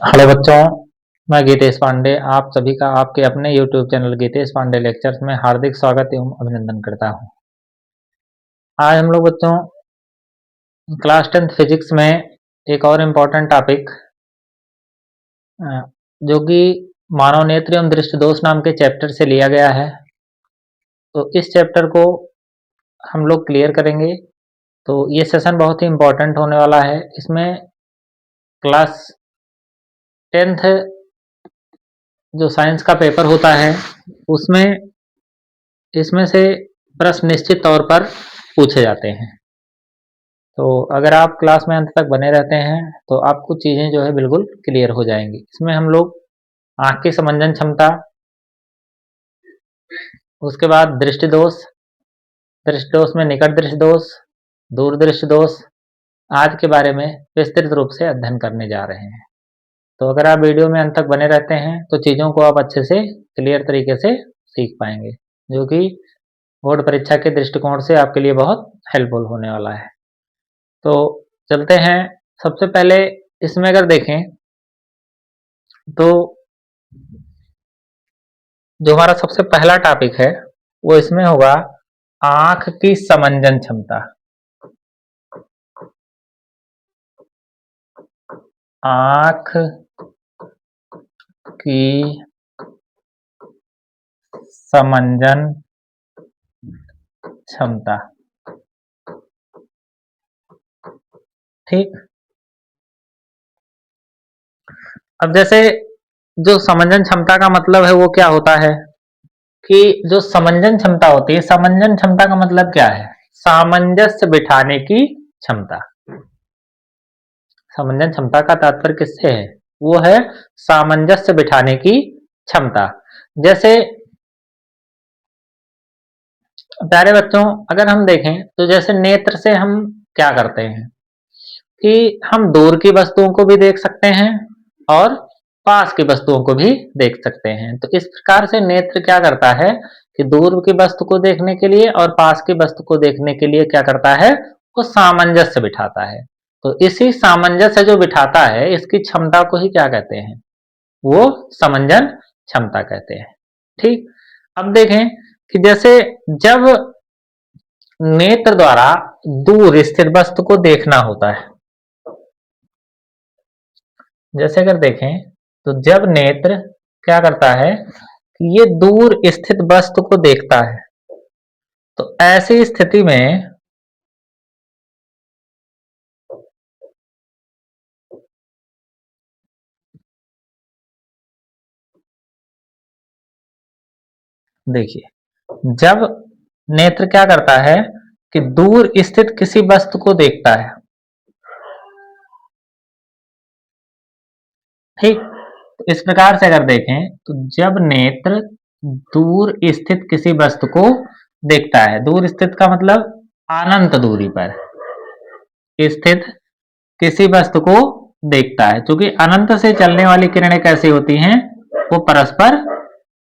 Hello बच्चों, मैं गीतेश पांडे आप सभी का आपके अपने YouTube channel Geetesh Pandey lectures में हार्दिक स्वागत एवं अभिनंदन करता हूं। आज हम लोग बच्चों क्लास 10th फिजिक्स में एक और इम्पोर्टेंट टॉपिक जो कि मानव नेत्र एवं दृष्टि दोष नाम के चैप्टर से लिया गया है, तो इस चैप्टर को हम लोग क्लियर करेंगे। तो ये सेशन बहुत ही इम्पोर्टेंट होने वाला है। इसमें क्लास 10th जो साइंस का पेपर होता है उसमें इसमें से प्रश्न निश्चित तौर पर पूछे जाते हैं। तो अगर आप क्लास में अंत तक बने रहते हैं तो आपको चीज़ें जो है बिल्कुल क्लियर हो जाएंगी। इसमें हम लोग आँख की समंजन क्षमता, उसके बाद दृष्टि दोष, दृष्टि दोष में निकट दृष्टि दोष, दूर दृष्टि दोष आदि के बारे में विस्तृत रूप से अध्ययन करने जा रहे हैं। तो अगर आप वीडियो में अंत तक बने रहते हैं तो चीज़ों को आप अच्छे से क्लियर तरीके से सीख पाएंगे, जो कि बोर्ड परीक्षा के दृष्टिकोण से आपके लिए बहुत हेल्पफुल होने वाला है। तो चलते हैं। सबसे पहले इसमें अगर देखें तो जो हमारा सबसे पहला टॉपिक है वो इसमें होगा आंख की समंजन क्षमता। आंख की समंजन क्षमता, ठीक। अब जैसे जो समंजन क्षमता का मतलब है वो क्या होता है कि जो समंजन क्षमता होती है, समंजन क्षमता का मतलब क्या है? सामंजस्य बिठाने की क्षमता। समंजन क्षमता का तात्पर्य किससे है? वो है सामंजस्य बिठाने की क्षमता। जैसे प्यारे बच्चों, अगर हम देखें तो जैसे नेत्र से हम क्या करते हैं कि हम दूर की वस्तुओं को भी देख सकते हैं और पास की वस्तुओं को भी देख सकते हैं। तो इस प्रकार से नेत्र क्या करता है कि दूर की वस्तु को देखने के लिए और पास की वस्तु को देखने के लिए क्या करता है, वो सामंजस्य बिठाता है। तो इसी सामंजस्य जो बिठाता है इसकी क्षमता को ही क्या कहते हैं? वो समंजन क्षमता कहते हैं, ठीक। अब देखें कि जैसे जब नेत्र द्वारा दूर स्थित वस्तु को देखना होता है, जैसे अगर देखें तो जब नेत्र क्या करता है कि ये दूर स्थित वस्तु को देखता है, तो ऐसी स्थिति में देखिए, जब नेत्र क्या करता है कि दूर स्थित किसी वस्तु को देखता है, ठीक। तो इस प्रकार से अगर देखें तो जब नेत्र दूर स्थित किसी वस्तु को देखता है, दूर स्थित का मतलब अनंत दूरी पर स्थित किसी वस्तु को देखता है, क्योंकि अनंत से चलने वाली किरणें कैसी होती हैं? वो परस्पर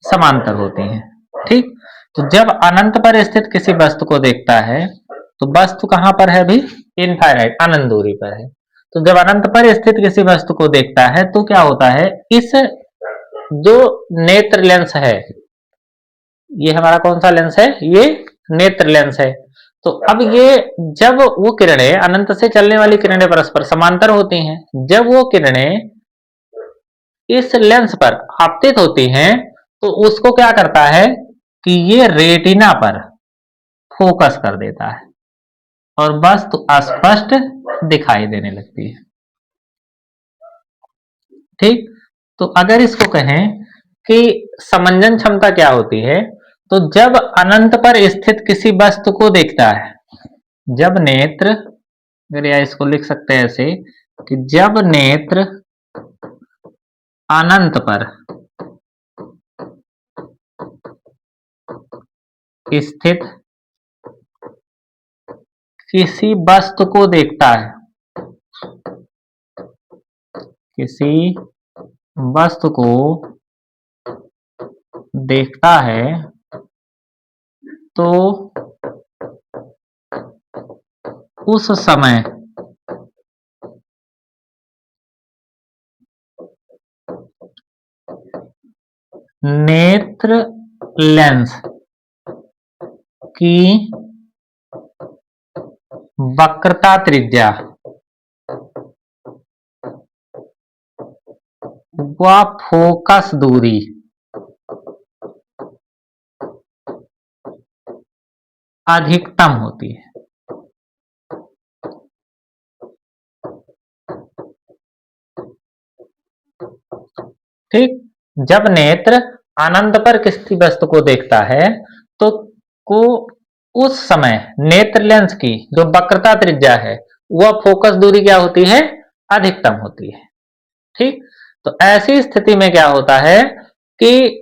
समांतर होती हैं, ठीक। तो जब अनंत पर स्थित किसी वस्तु को देखता है तो वस्तु कहां पर है अभी? इनफाइनाइट, अनंत दूरी पर है। तो जब अनंत पर स्थित किसी वस्तु को देखता है तो क्या होता है, इस जो नेत्र लेंस है, ये हमारा कौन सा लेंस है? ये नेत्र लेंस है। तो अब ये जब वो किरणें अनंत से चलने वाली किरणें परस्पर समांतर होती हैं, जब वो किरणें इस लेंस पर आपतित होती हैं तो उसको क्या करता है कि ये रेटिना पर फोकस कर देता है और वस्तु स्पष्ट दिखाई देने लगती है, ठीक। तो अगर इसको कहें कि समंजन क्षमता क्या होती है, तो जब अनंत पर स्थित किसी वस्तु को देखता है, जब नेत्र, अगर या इसको लिख सकते हैं ऐसे कि जब नेत्र अनंत पर स्थित किसी वस्तु को देखता है, किसी वस्तु को देखता है, तो उस समय नेत्र लेंस की वक्रता त्रिज्या व फोकस दूरी अधिकतम होती है। ठीक, जब नेत्र अनंत पर किसी वस्तु को देखता है तो को उस समय नेत्र लेंस की जो वक्रता त्रिज्या है वह फोकस दूरी क्या होती है, अधिकतम होती है। ठीक, तो ऐसी स्थिति में क्या होता है कि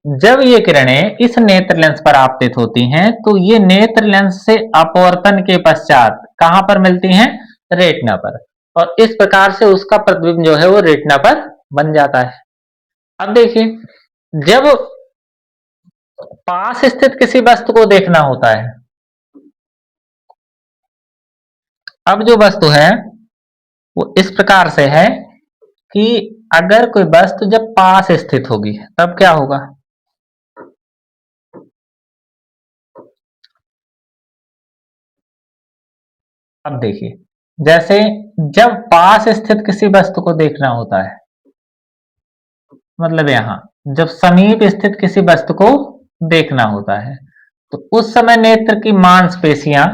जब ये किरणें इस नेत्र लेंस पर आपतित होती हैं तो ये नेत्र लेंस से अपवर्तन के पश्चात कहां पर मिलती हैं, रेटिना पर, और इस प्रकार से उसका प्रतिबिंब जो है वो रेटिना पर बन जाता है। अब देखिए, जब पास स्थित किसी वस्तु को देखना होता है, अब जो वस्तु है वो इस प्रकार से है कि अगर कोई वस्तु जब पास स्थित होगी तब क्या होगा, अब देखिए, जैसे जब पास स्थित किसी वस्तु को देखना होता है, मतलब यहां जब समीप स्थित किसी वस्तु को देखना होता है तो उस समय नेत्र की मांसपेशियां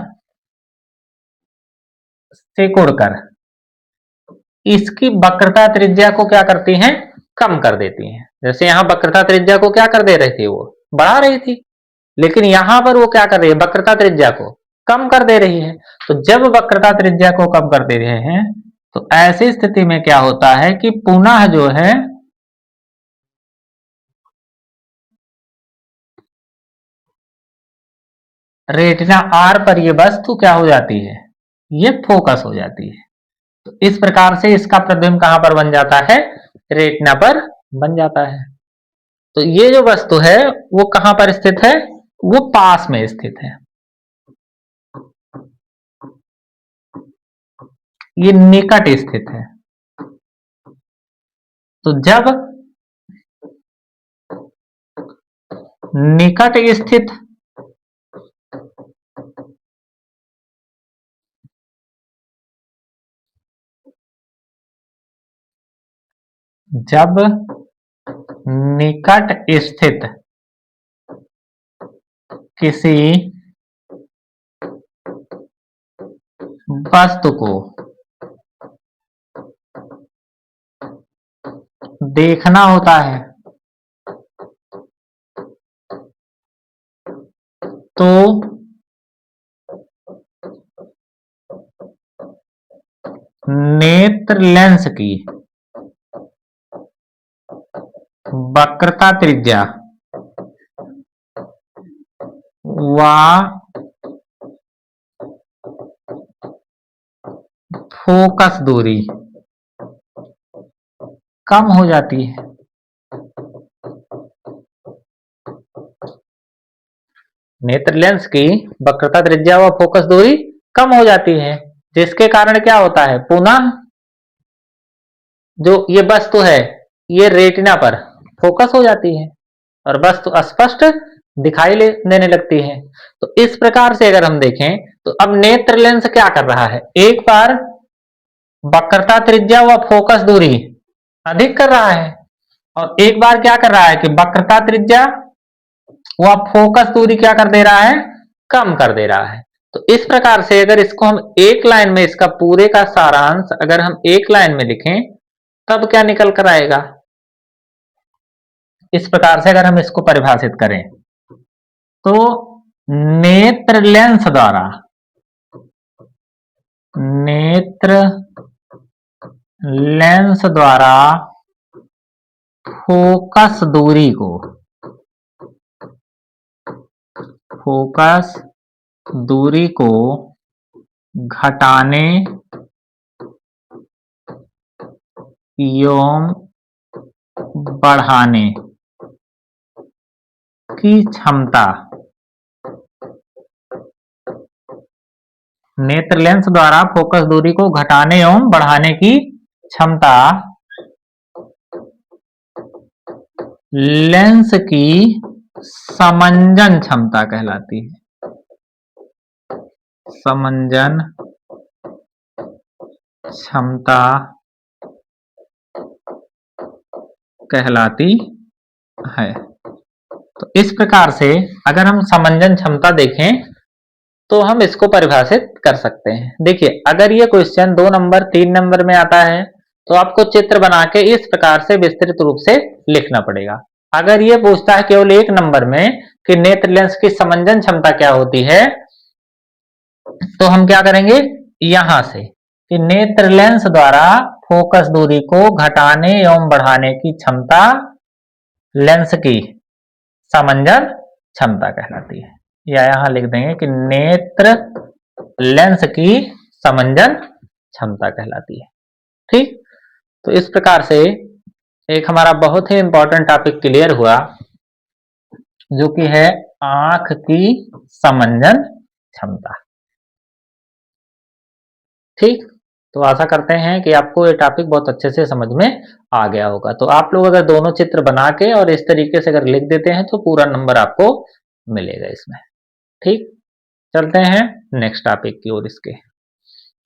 सिकुड़कर इसकी वक्रता त्रिज्या को क्या करती हैं, कम कर देती हैं। जैसे यहां वक्रता त्रिज्या को क्या कर दे रही थी, वो बढ़ा रही थी, लेकिन यहां पर वो क्या कर रही है, वक्रता त्रिज्या को कम कर दे रही है। तो जब वक्रता त्रिज्या को कम कर दे रहे हैं तो ऐसी स्थिति में क्या होता है कि पुनः जो है रेटिना आर पर ये वस्तु क्या हो जाती है, ये फोकस हो जाती है। तो इस प्रकार से इसका प्रतिबिंब कहां पर बन जाता है, रेटिना पर बन जाता है। तो ये जो वस्तु है वो कहां पर स्थित है, वो पास में स्थित है, ये निकट स्थित है। तो जब निकट स्थित जब निकट स्थित किसी वस्तु को देखना होता है तो नेत्र लेंस की वक्रता त्रिज्या व फोकस दूरी कम हो जाती है। नेत्र लेंस की वक्रता त्रिज्या व फोकस दूरी कम हो जाती है, जिसके कारण क्या होता है, पुनः जो ये वस्तु है ये रेटिना पर फोकस हो जाती है और वस्तु स्पष्ट दिखाई देने लगती है। तो इस प्रकार से अगर हम देखें तो अब नेत्र लेंस क्या कर रहा है, एक बार वक्रता त्रिज्या व फोकस दूरी अधिक कर रहा है और एक बार क्या कर रहा है कि वक्रता त्रिज्या व फोकस दूरी क्या कर दे रहा है, कम कर दे रहा है। तो इस प्रकार से अगर इसको हम एक लाइन में, इसका पूरे का सारांश अगर हम एक लाइन में लिखें तब क्या निकल कर आएगा, इस प्रकार से अगर हम इसको परिभाषित करें तो नेत्र लेंस द्वारा नेत्र लेंस द्वारा फोकस दूरी को फोकस दूरी को घटाने एवं बढ़ाने की क्षमता नेत्र लेंस द्वारा फोकस दूरी को घटाने एवं बढ़ाने की क्षमता लेंस की समंजन क्षमता कहलाती है। समंजन क्षमता कहलाती है। तो इस प्रकार से अगर हम समंजन क्षमता देखें तो हम इसको परिभाषित कर सकते हैं। देखिए, अगर ये क्वेश्चन 2 नंबर 3 नंबर में आता है तो आपको चित्र बना के इस प्रकार से विस्तृत रूप से लिखना पड़ेगा। अगर ये पूछता है केवल 1 नंबर में कि नेत्र लेंस की समंजन क्षमता क्या होती है, तो हम क्या करेंगे यहां से कि नेत्र लेंस द्वारा फोकस दूरी को घटाने एवं बढ़ाने की क्षमता लेंस की समंजन क्षमता कहलाती है। या यहां लिख देंगे कि नेत्र लेंस की समंजन क्षमता कहलाती है। ठीक, तो इस प्रकार से एक हमारा बहुत ही इंपॉर्टेंट टॉपिक क्लियर हुआ, जो कि है आंख की समंजन क्षमता। ठीक, तो आशा करते हैं कि आपको ये टॉपिक बहुत अच्छे से समझ में आ गया होगा। तो आप लोग अगर दोनों चित्र बना के और इस तरीके से अगर लिख देते हैं तो पूरा नंबर आपको मिलेगा इसमें। ठीक, चलते हैं नेक्स्ट टॉपिक की ओर इसके।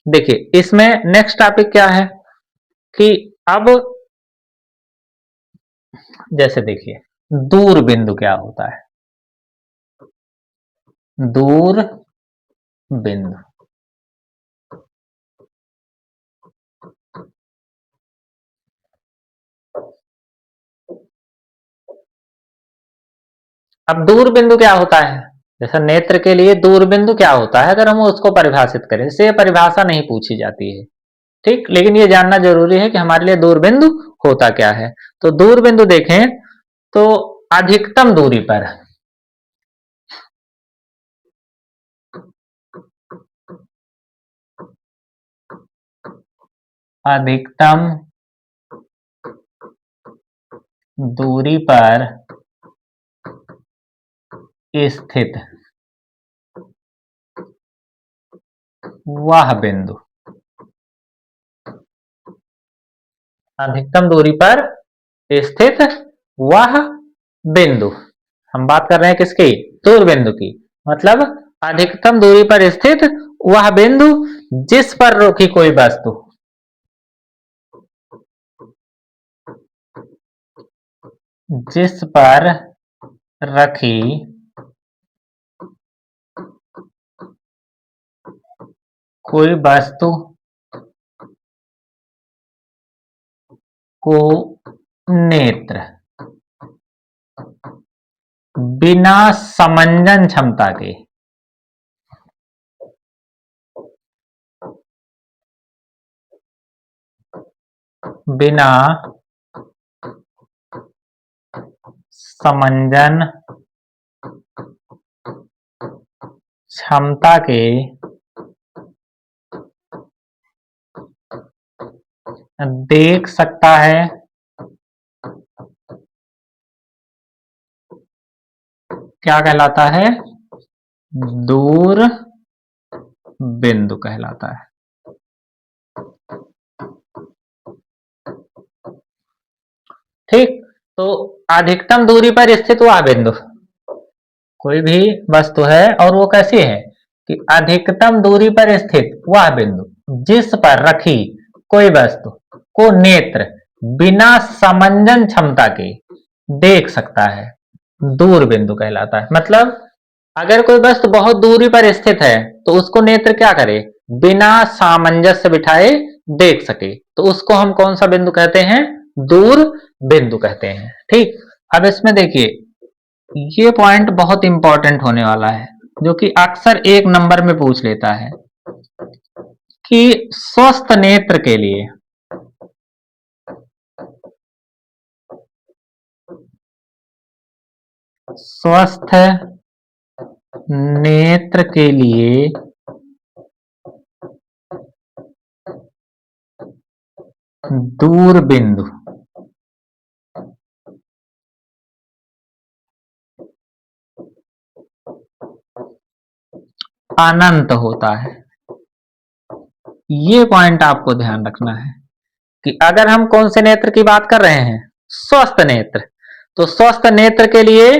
देखिए, इसमें नेक्स्ट टॉपिक क्या है कि अब जैसे देखिए दूर बिंदु क्या होता है। दूर बिंदु अब दूर बिंदु क्या होता है, जैसा नेत्र के लिए दूर बिंदु क्या होता है, अगर हम उसको परिभाषित करें, इससे परिभाषा नहीं पूछी जाती है। ठीक, लेकिन ये जानना जरूरी है कि हमारे लिए दूर बिंदु होता क्या है। तो दूर बिंदु देखें तो अधिकतम दूरी पर अधिकतम दूरी पर स्थित वह बिंदु, अधिकतम दूरी पर स्थित वह बिंदु, हम बात कर रहे हैं किसकी, दूर बिंदु की। मतलब अधिकतम दूरी पर स्थित वह बिंदु जिस पर रुकी कोई वस्तु, जिस पर रखी कोई वस्तु को नेत्र बिना समंजन क्षमता के बिना समंजन क्षमता के देख सकता है, क्या कहलाता है, दूर बिंदु कहलाता है। ठीक, तो अधिकतम दूरी पर स्थित वह बिंदु, कोई भी वस्तु है और वो कैसी है कि अधिकतम दूरी पर स्थित वह बिंदु जिस पर रखी कोई वस्तु को नेत्र बिना समंजन क्षमता के देख सकता है, दूर बिंदु कहलाता है। मतलब अगर कोई वस्तु बहुत दूरी पर स्थित है तो उसको नेत्र क्या करे, बिना सामंजस्य बिठाए देख सके, तो उसको हम कौन सा बिंदु कहते हैं, दूर बिंदु कहते हैं। ठीक, अब इसमें देखिए ये पॉइंट बहुत इंपॉर्टेंट होने वाला है, जो कि अक्सर 1 नंबर में पूछ लेता है कि स्वस्थ नेत्र के लिए स्वस्थ नेत्र के लिए दूर बिंदु अनंत होता है। ये पॉइंट आपको ध्यान रखना है कि अगर हम कौन से नेत्र की बात कर रहे हैं, स्वस्थ नेत्र, तो स्वस्थ नेत्र के लिए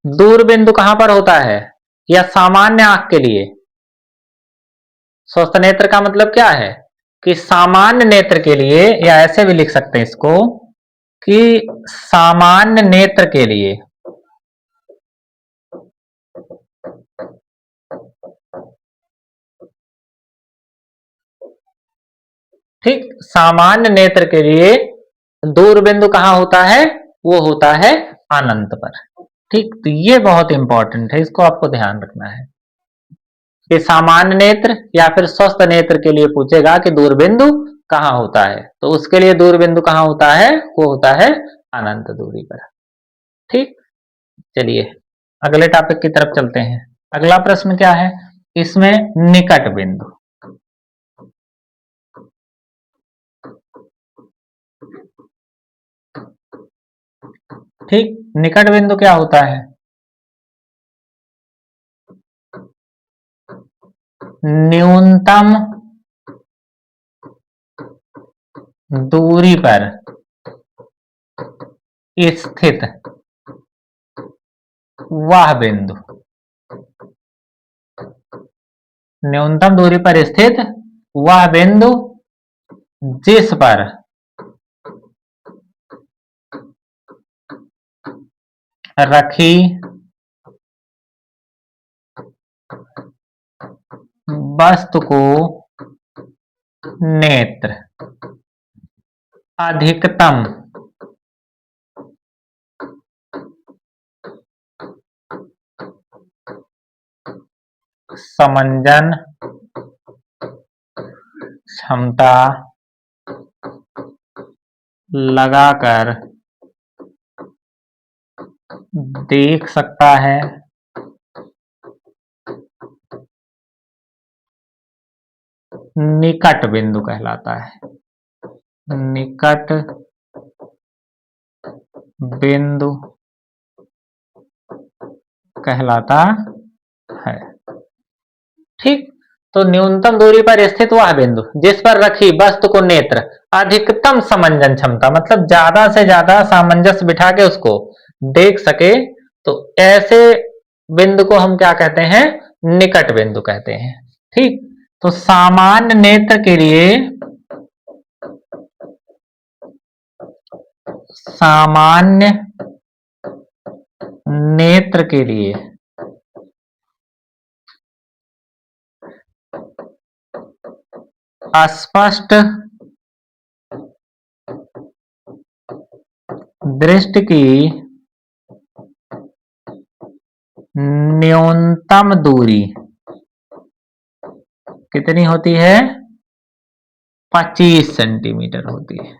दूर बिंदु कहां पर होता है, या सामान्य आंख के लिए? स्वस्थ नेत्र का मतलब क्या है कि सामान्य नेत्र के लिए, या ऐसे भी लिख सकते हैं इसको कि सामान्य नेत्र के लिए, ठीक, सामान्य नेत्र के लिए दूर बिंदु कहां होता है, वो होता है अनंत पर। ठीक, तो ये बहुत इंपॉर्टेंट है, इसको आपको ध्यान रखना है कि सामान्य नेत्र या फिर स्वस्थ नेत्र के लिए पूछेगा कि दूर बिंदु कहां होता है, तो उसके लिए दूर बिंदु कहां होता है, वो होता है अनंत दूरी पर। ठीक, चलिए अगले टॉपिक की तरफ चलते हैं। अगला प्रश्न क्या है, इसमें निकट बिंदु। ठीक, निकट बिंदु क्या होता है? न्यूनतम दूरी पर स्थित वह बिंदु, न्यूनतम दूरी पर स्थित वह बिंदु जिस पर रखी वस्तु को नेत्र अधिकतम समंजन क्षमता लगाकर देख सकता है, निकट बिंदु कहलाता है। निकट बिंदु कहलाता है। ठीक, तो न्यूनतम दूरी पर स्थित वह बिंदु जिस पर रखी वस्तु को नेत्र अधिकतम समंजन क्षमता, मतलब ज्यादा से ज्यादा सामंजस्य बिठा के उसको देख सके, तो ऐसे बिंदु को हम क्या कहते हैं, निकट बिंदु कहते हैं। ठीक, तो सामान्य नेत्र के लिए, सामान्य नेत्र के लिए स्पष्ट दृष्टि की न्यूनतम दूरी कितनी होती है, 25 सेंटीमीटर होती है।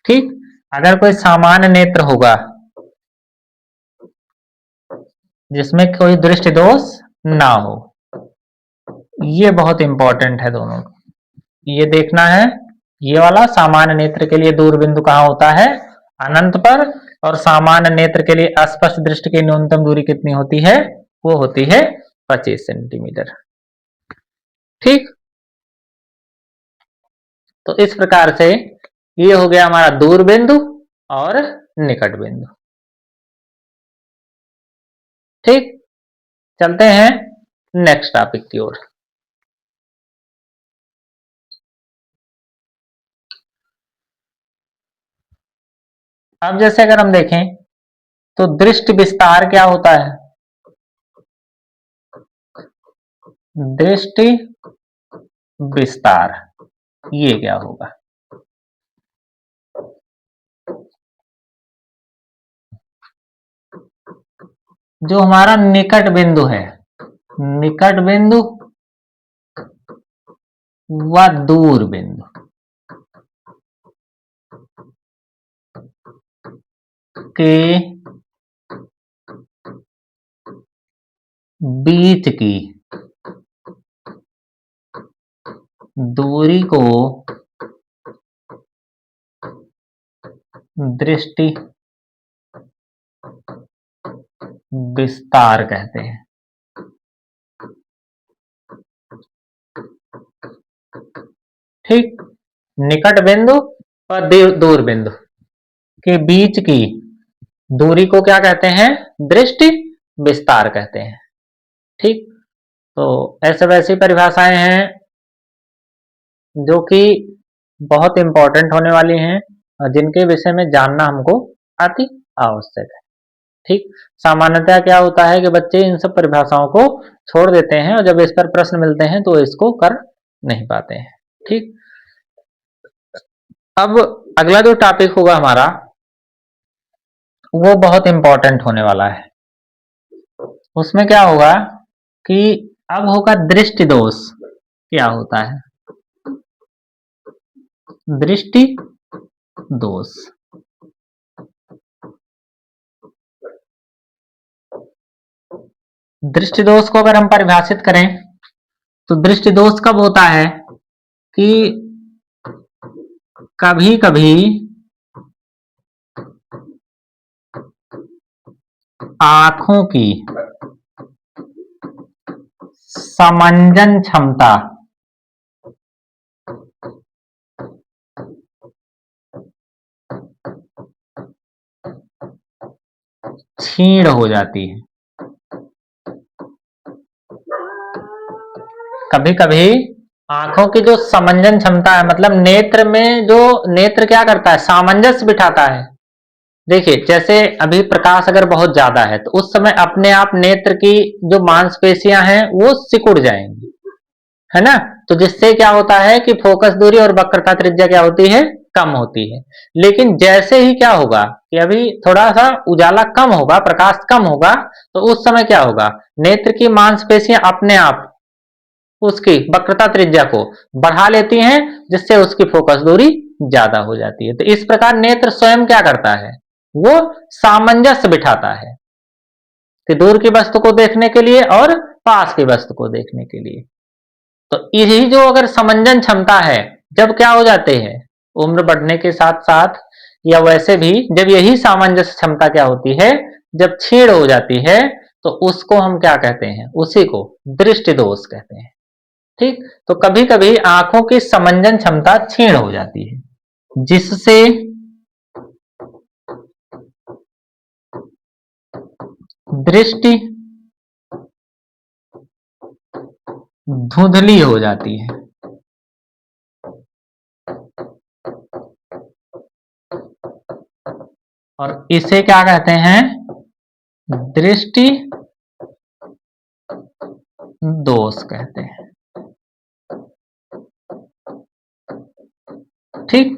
ठीक, अगर कोई सामान्य नेत्र होगा जिसमें कोई दृष्टि दोष ना हो, ये बहुत इंपॉर्टेंट है दोनों, ये देखना है। ये वाला सामान्य नेत्र के लिए दूर बिंदु कहां होता है, अनंत पर, और सामान्य नेत्र के लिए अस्पष्ट दृष्टि की न्यूनतम दूरी कितनी होती है, वो होती है 25 सेंटीमीटर। ठीक, तो इस प्रकार से ये हो गया हमारा दूर बिंदु और निकट बिंदु। ठीक, चलते हैं नेक्स्ट टॉपिक की ओर। अब जैसे अगर हम देखें तो दृष्टि विस्तार क्या होता है, दृष्टि विस्तार ये क्या होगा? जो हमारा निकट बिंदु है, निकट बिंदु व दूर बिंदु के बीच की दूरी को दृष्टि विस्तार कहते हैं। ठीक, निकट बिंदु और दूर बिंदु के बीच की दूरी को क्या कहते हैं? दृष्टि विस्तार कहते हैं। ठीक, तो ऐसे वैसी परिभाषाएं हैं जो कि बहुत इंपॉर्टेंट होने वाली हैं और जिनके विषय में जानना हमको अति आवश्यक है। ठीक, सामान्यतः क्या होता है कि बच्चे इन सब परिभाषाओं को छोड़ देते हैं और जब इस पर प्रश्न मिलते हैं तो इसको कर नहीं पाते हैं। ठीक, अब अगला जो टॉपिक होगा हमारा वो बहुत इंपॉर्टेंट होने वाला है। उसमें क्या होगा कि अब होगा दृष्टि दोष। क्या होता है दृष्टि दोष? दृष्टि दोष को अगर हम परिभाषित करें तो दृष्टि दोष कब होता है कि कभी कभी आंखों की समंजन क्षमता क्षीण हो जाती है। कभी कभी आंखों की जो समंजन क्षमता है, मतलब नेत्र में जो नेत्र क्या करता है, सामंजस्य बिठाता है। देखिए, जैसे अभी प्रकाश अगर बहुत ज्यादा है तो उस समय अपने आप नेत्र की जो मांसपेशियां हैं वो सिकुड़ जाएंगी, है ना। तो जिससे क्या होता है कि फोकस दूरी और वक्रता त्रिज्या क्या होती है, कम होती है। लेकिन जैसे ही क्या होगा कि अभी थोड़ा सा उजाला कम होगा, प्रकाश कम होगा, तो उस समय क्या होगा, नेत्र की मांसपेशियां अपने आप उसकी वक्रता त्रिज्या को बढ़ा लेती हैं, जिससे उसकी फोकस दूरी ज्यादा हो जाती है। तो इस प्रकार नेत्र स्वयं क्या करता है, वो सामंजस्य बिठाता है कि दूर की वस्तु को देखने के लिए और पास की वस्तु को देखने के लिए। तो यही जो अगर समंजन क्षमता है, जब क्या हो जाते हैं, उम्र बढ़ने के साथ साथ या वैसे भी जब यही सामंजस्य क्षमता क्या होती है, जब क्षीण हो जाती है, तो उसको हम क्या कहते हैं, उसी को दृष्टि दोष कहते हैं। ठीक, तो कभी कभी आंखों की समंजन क्षमता क्षीण हो जाती है, जिससे दृष्टि धुंधली हो जाती है। और इसे क्या कहते हैं, दृष्टि दोष कहते हैं। ठीक,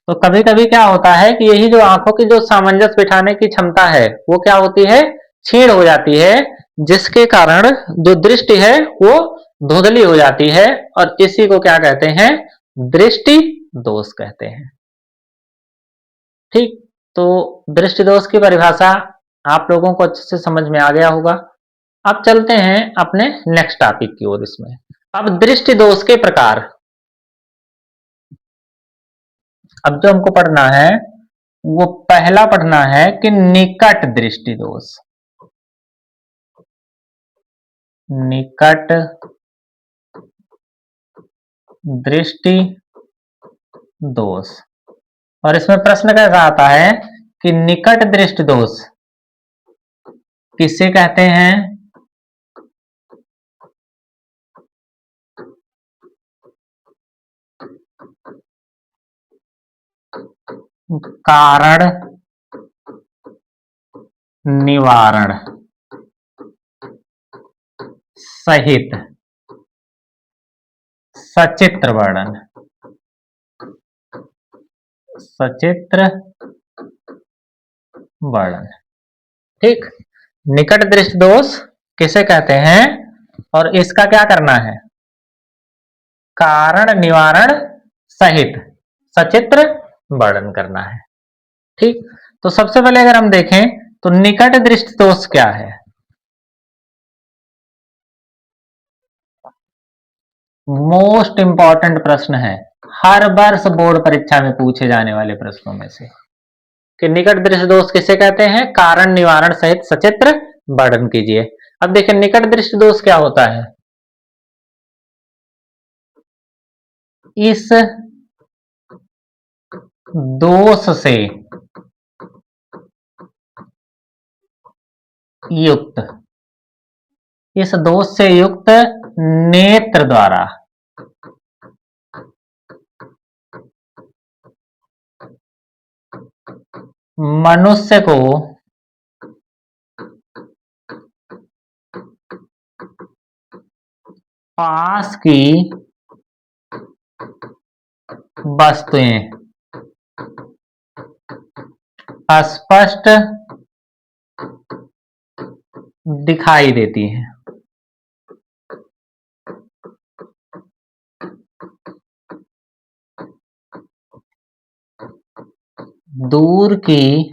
तो कभी कभी क्या होता है कि यही जो आंखों की जो सामंजस्य बिठाने की क्षमता है वो क्या होती है, क्षीण हो जाती है, जिसके कारण जो दृष्टि है वो धुंधली हो जाती है और इसी को क्या कहते हैं, दृष्टि दोष कहते हैं। ठीक, तो दृष्टि दोष की परिभाषा आप लोगों को अच्छे से समझ में आ गया होगा। अब चलते हैं अपने नेक्स्ट टॉपिक की ओर। इसमें अब दृष्टि दोष के प्रकार। अब जो हमको पढ़ना है वो पहला पढ़ना है कि निकट दृष्टि दोष। निकट दृष्टि दोष। और इसमें प्रश्न कैसा आता है कि निकट दृष्टि दोष किसे कहते हैं? कारण निवारण सहित सचित्र वर्णन। सचित्र वर्णन। ठीक, निकट दृष्टि दोष किसे कहते हैं और इसका क्या करना है, कारण निवारण सहित सचित्र वर्णन करना है। ठीक, तो सबसे पहले अगर हम देखें तो निकट दृष्टि दोष क्या है। मोस्ट इंपॉर्टेंट प्रश्न है, हर वर्ष बोर्ड परीक्षा में पूछे जाने वाले प्रश्नों में से कि निकट दृष्टि दोष किसे कहते हैं, कारण निवारण सहित सचित्र वर्णन कीजिए। अब देखिए निकट दृष्टि दोष क्या होता है, इस दोष से युक्त, इस दोष से युक्त नेत्र द्वारा मनुष्य को पास की वस्तुएं स्पष्ट दिखाई देती हैं। दूर की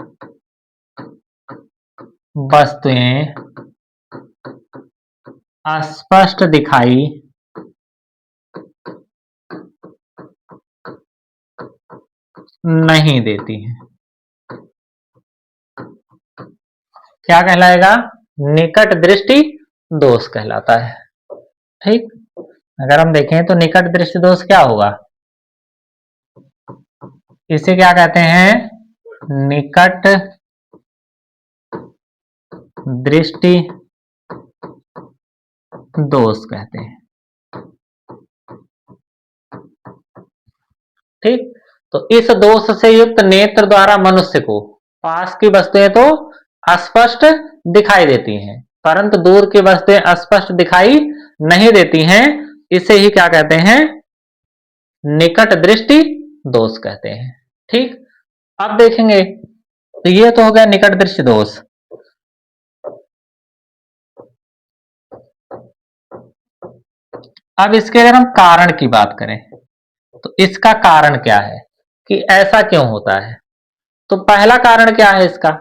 वस्तुएं स्पष्ट दिखाई नहीं देती हैं। क्या कहलाएगा? निकट दृष्टि दोष कहलाता है। ठीक, अगर हम देखें तो निकट दृष्टि दोष क्या होगा? इसे क्या कहते हैं? निकट दृष्टि दोष कहते हैं। ठीक, तो इस दोष से युक्त नेत्र द्वारा मनुष्य को पास की वस्तुएं तो अस्पष्ट दिखाई देती हैं, परंतु दूर की वस्तुएं अस्पष्ट दिखाई नहीं देती हैं। इसे ही क्या कहते हैं? निकट दृष्टि दोष कहते हैं। ठीक, अब देखेंगे तो ये तो हो गया निकट दृष्टि दोष। अब इसके अगर हम कारण की बात करें तो इसका कारण क्या है कि ऐसा क्यों होता है? तो पहला कारण क्या है इसका?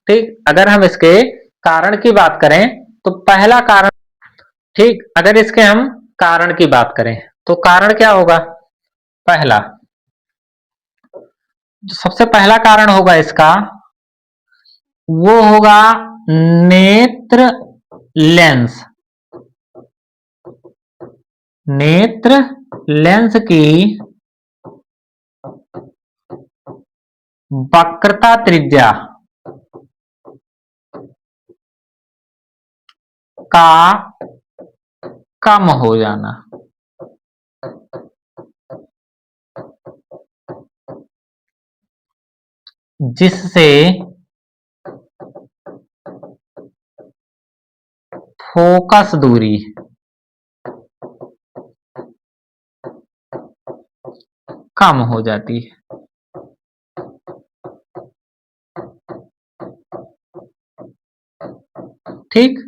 ठीक, अगर हम इसके कारण की बात करें तो पहला कारण, ठीक, अगर इसके हम कारण की बात करें तो कारण क्या होगा? पहला, जो सबसे पहला कारण होगा इसका वो होगा नेत्र लेंस। नेत्र लेंस की वक्रता त्रिज्या का कम हो जाना, जिससे फोकस दूरी कम हो जाती है। ठीक,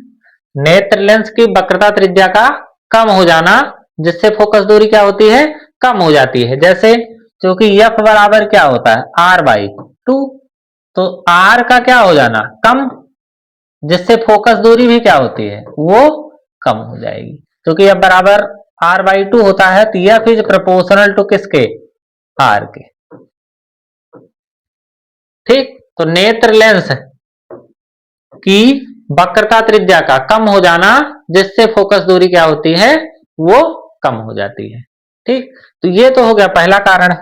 नेत्र लेंस की वक्रता त्रिज्या का कम हो जाना जिससे फोकस दूरी क्या होती है? कम हो जाती है। जैसे क्योंकि F बराबर क्या होता है? R/2, तो R का क्या हो जाना? कम, जिससे फोकस दूरी भी क्या होती है? वो कम हो जाएगी। क्योंकि F बराबर R/2 होता है तो F इज प्रोपोर्शनल टू किसके? R के। ठीक, तो नेत्र लेंस की वक्रता त्रिज्या का कम हो जाना जिससे फोकस दूरी क्या होती है? वो कम हो जाती है। ठीक, तो ये तो हो गया पहला कारण।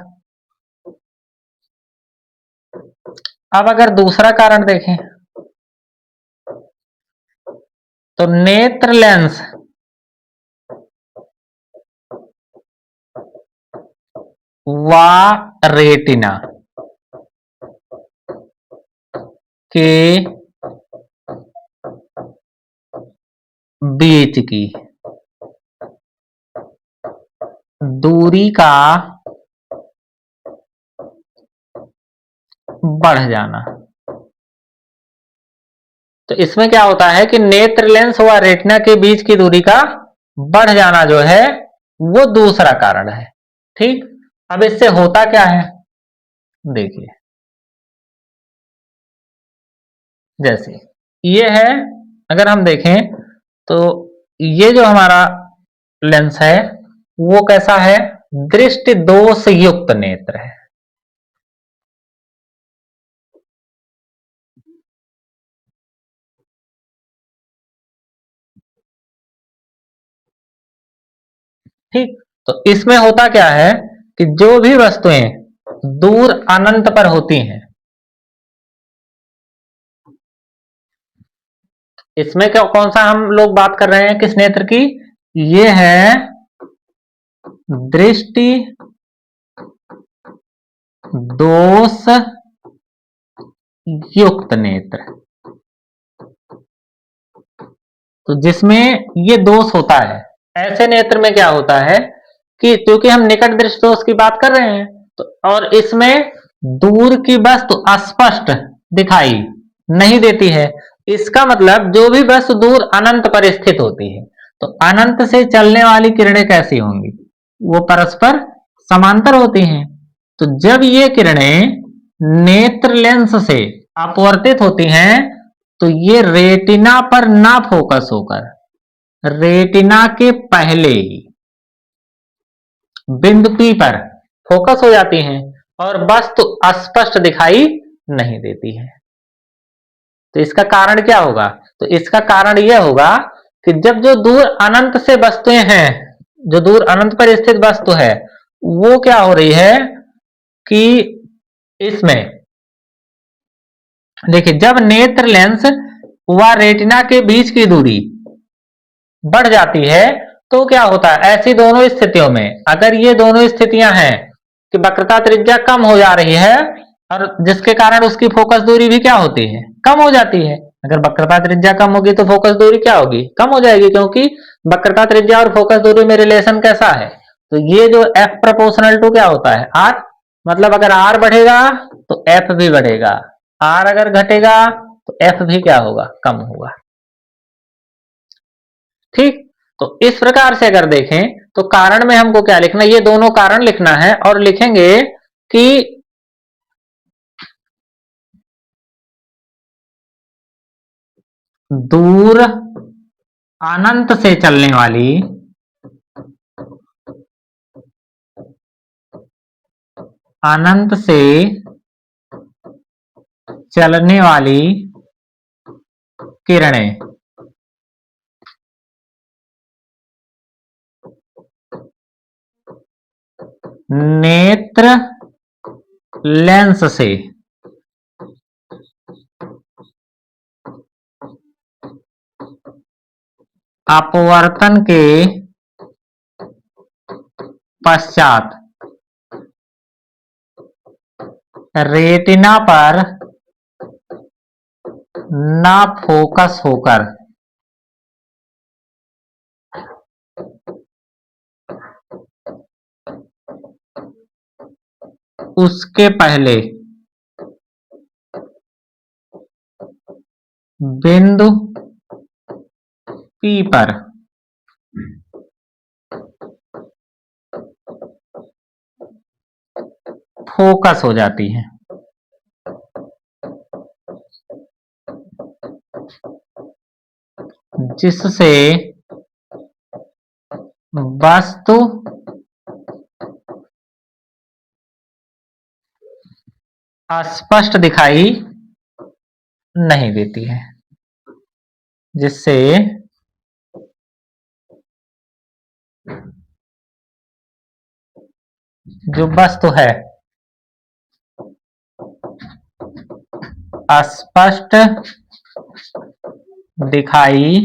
अब अगर दूसरा कारण देखें तो नेत्र लेंस व रेटिना के बीच की दूरी का बढ़ जाना। तो इसमें क्या होता है कि नेत्र लेंस व रेटिना के बीच की दूरी का बढ़ जाना जो है वो दूसरा कारण है। ठीक, अब इससे होता क्या है देखिए, जैसे ये है, अगर हम देखें तो ये जो हमारा लेंस है वो कैसा है? दृष्टि दोष युक्त नेत्र है। ठीक, तो इसमें होता क्या है कि जो भी वस्तुएं दूर अनंत पर होती हैं। इसमें क्या कौन सा हम लोग बात कर रहे हैं, किस नेत्र की? ये है दृष्टि दोष युक्त नेत्र। तो जिसमें ये दोष होता है, ऐसे नेत्र में क्या होता है कि क्योंकि हम निकट दृष्टि दोष की बात कर रहे हैं, तो और इसमें दूर की वस्तु स्पष्ट दिखाई नहीं देती है। इसका मतलब जो भी वस्तु दूर अनंत पर स्थित होती है, तो अनंत से चलने वाली किरणें कैसी होंगी? वो परस्पर समांतर होती हैं। तो जब ये किरणें नेत्र लेंस से अपवर्तित होती हैं, तो ये रेटिना पर ना फोकस होकर रेटिना के पहले ही बिंदु P पर फोकस हो जाती हैं और वस्तु स्पष्ट दिखाई नहीं देती है। तो इसका कारण क्या होगा? तो इसका कारण यह होगा कि जब जो दूर अनंत से वस्तुएं हैं, जो दूर अनंत पर स्थित वस्तु है, वो क्या हो रही है कि इसमें देखिए, जब नेत्र लेंस व रेटिना के बीच की दूरी बढ़ जाती है, तो क्या होता है? ऐसी दोनों स्थितियों में, अगर ये दोनों स्थितियां हैं कि वक्रता त्रिज्या कम हो जा रही है और जिसके कारण उसकी फोकस दूरी भी क्या होती है? कम हो जाती है। अगर वक्रता त्रिज्या कम होगी तो फोकस दूरी क्या होगी? कम हो जाएगी, क्योंकि वक्रता त्रिज्या और फोकस दूरी में रिलेशन कैसा है? तो ये जो F प्रोपोर्शनल टू क्या होता है? R। मतलब अगर R बढ़ेगा तो F भी बढ़ेगा, R अगर घटेगा तो F भी क्या होगा? कम होगा। ठीक। तो इस प्रकार से अगर देखें तो कारण में हमको क्या लिखना है? ये दोनों कारण लिखना है और लिखेंगे कि दूर अनंत से चलने वाली अनंत से चलने वाली किरणें नेत्र लेंस से अपवर्तन के पश्चात रेटिना पर ना फोकस होकर उसके पहले बिंदु P पर फोकस हो जाती है। जिससे वस्तु स्पष्ट दिखाई नहीं देती है, जिससे जो वस्तु है स्पष्ट दिखाई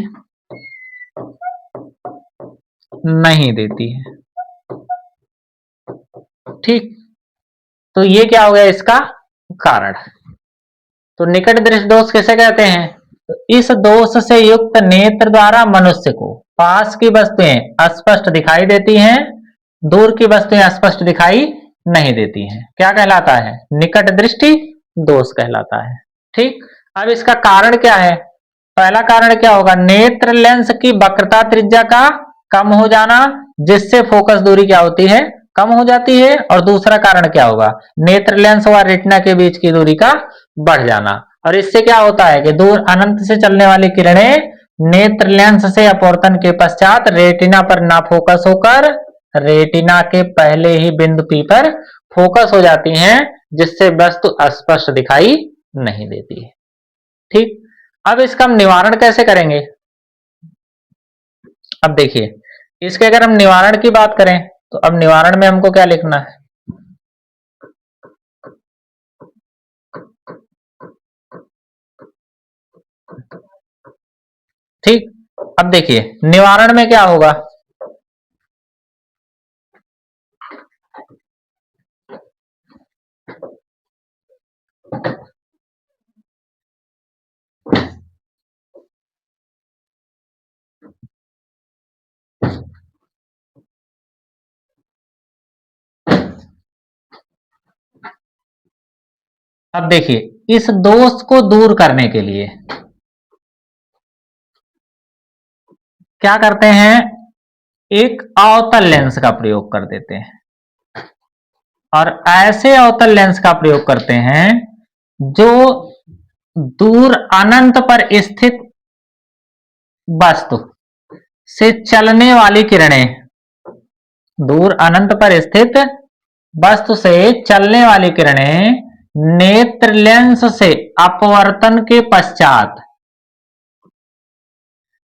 नहीं देती है। ठीक। तो ये क्या हो गया इसका कारण? तो निकट दृष्टि दोष किसे कहते हैं? तो इस दोष से युक्त नेत्र द्वारा मनुष्य को पास की वस्तुएं स्पष्ट दिखाई देती हैं, दूर की वस्तुएं स्पष्ट दिखाई नहीं देती हैं। क्या कहलाता है? निकट दृष्टि दोष कहलाता है। ठीक। अब इसका कारण क्या है? पहला कारण क्या होगा? नेत्र लेंस की वक्रता त्रिज्या का कम हो जाना, जिससे फोकस दूरी क्या होती है? कम हो जाती है। और दूसरा कारण क्या होगा? नेत्र लेंस व रेटिना के बीच की दूरी का बढ़ जाना। और इससे क्या होता है कि दूर अनंत से चलने वाली किरणें नेत्र लेंस से अपवर्तन के पश्चात रेटिना पर ना फोकस होकर रेटिना के पहले ही बिंदु P पर फोकस हो जाती हैं, जिससे वस्तु स्पष्ट दिखाई नहीं देती है। ठीक। अब इसका हम निवारण कैसे करेंगे? अब देखिए, इसके अगर हम निवारण की बात करें तो अब निवारण में हमको क्या लिखना है? ठीक। अब देखिए निवारण में क्या होगा, अब देखिए इस दोष को दूर करने के लिए क्या करते हैं, एक अवतल लेंस का प्रयोग कर देते हैं और ऐसे अवतल लेंस का प्रयोग करते हैं जो दूर अनंत पर स्थित वस्तु से चलने वाली किरणें, दूर अनंत पर स्थित वस्तु से चलने वाली किरणें नेत्र लेंस से अपवर्तन के पश्चात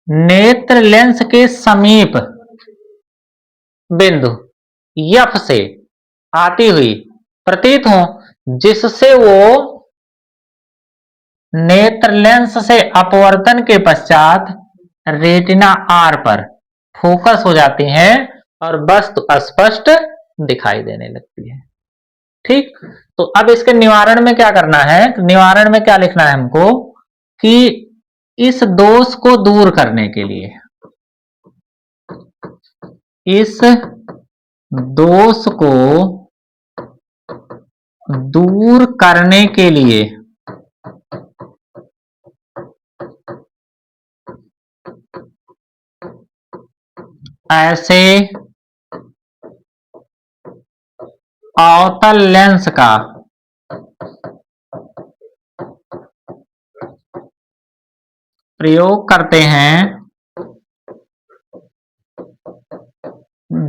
नेत्र लेंस के समीप बिंदु F से आती हुई प्रतीत हो, जिससे वो नेत्र लेंस से अपवर्तन के पश्चात रेटिना R पर फोकस हो जाती हैं और वस्तु स्पष्ट दिखाई देने लगती है। ठीक, तो अब इसके निवारण में क्या करना है, तो निवारण में क्या लिखना है हमको कि इस दोष को दूर करने के लिए, इस दोष को दूर करने के लिए ऐसे अवतल लेंस का प्रयोग करते हैं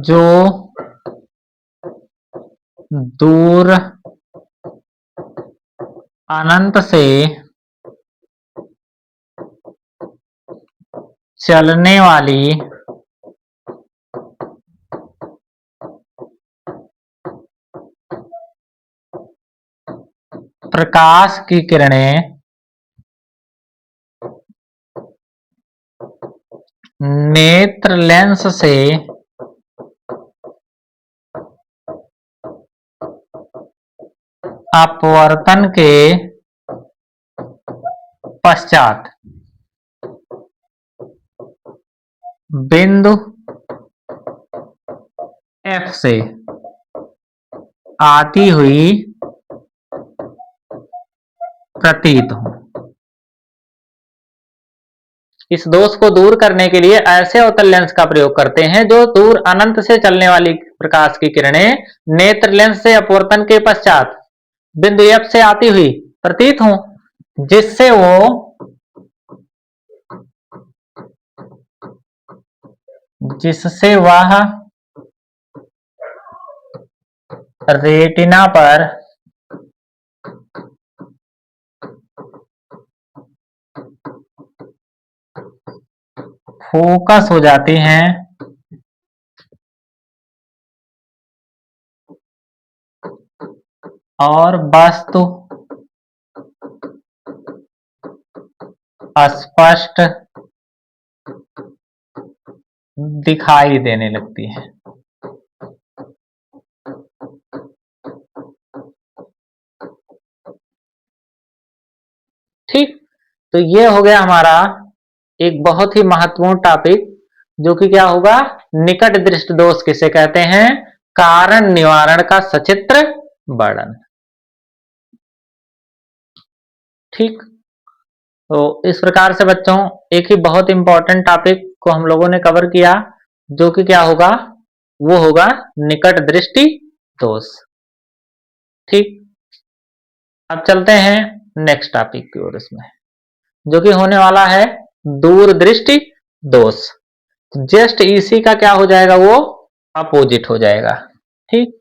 जो दूर अनंत से चलने वाली प्रकाश की किरणें नेत्र लेंस से अपवर्तन के पश्चात बिंदु F से आती हुई प्रतीत हो। इस दोष को दूर करने के लिए ऐसे अवतल लेंस का प्रयोग करते हैं जो दूर अनंत से चलने वाली प्रकाश की किरणें नेत्र लेंस से अपवर्तन के पश्चात बिंदु F से आती हुई प्रतीत हो, जिससे वह रेटिना पर फोकस हो जाती हैं और वस्तु स्पष्ट दिखाई देने लगती है। ठीक, तो ये हो गया हमारा एक बहुत ही महत्वपूर्ण टॉपिक, जो कि क्या होगा, निकट दृष्टि दोष किसे कहते हैं, कारण निवारण का सचित्र वर्णन। ठीक, तो इस प्रकार से बच्चों एक ही बहुत इंपॉर्टेंट टॉपिक को हम लोगों ने कवर किया, जो कि क्या होगा, वो होगा निकट दृष्टि दोष। ठीक, अब चलते हैं नेक्स्ट टॉपिक की ओर, इसमें जो कि होने वाला है दूरदृष्टि दोष। जस्ट इसी का क्या हो जाएगा, वो अपोजिट हो जाएगा। ठीक,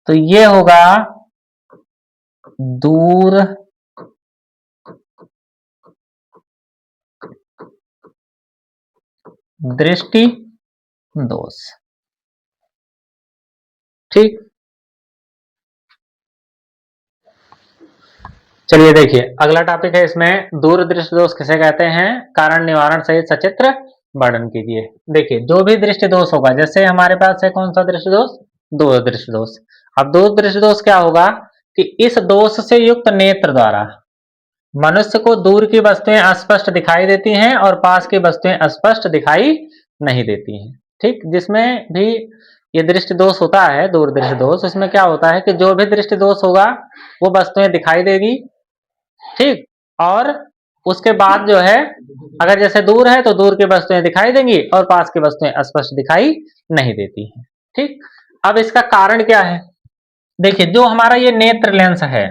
तो ये होगा दूर दृष्टि दोष। ठीक, चलिए देखिए, अगला टॉपिक है इसमें दूर दृष्टि दोष किसे कहते हैं, कारण निवारण सहित सचित्र वर्णन कीजिए। देखिए, जो भी दृष्टि दोष होगा, जैसे हमारे पास है कौन सा दृष्टि दोष, दूर दृष्टि दोष। अब दूर दृष्टि दोष क्या होगा कि इस दोष से युक्त नेत्र द्वारा मनुष्य को दूर की वस्तुएं अस्पष्ट दिखाई देती हैं और पास की वस्तुएं अस्पष्ट दिखाई नहीं देती हैं। ठीक, जिसमें भी ये दृष्टि दोष होता है, दूर दृष्टि दोष, उसमें क्या होता है कि जो भी दृष्टि दोष होगा वो वस्तुएं दिखाई देगी, ठीक, और उसके बाद जो है, अगर जैसे दूर है तो दूर की वस्तुएं दिखाई देंगी और पास की वस्तुएं अस्पष्ट दिखाई नहीं देती हैं। ठीक, अब इसका कारण क्या है, देखिए जो हमारा ये नेत्र लेंस है,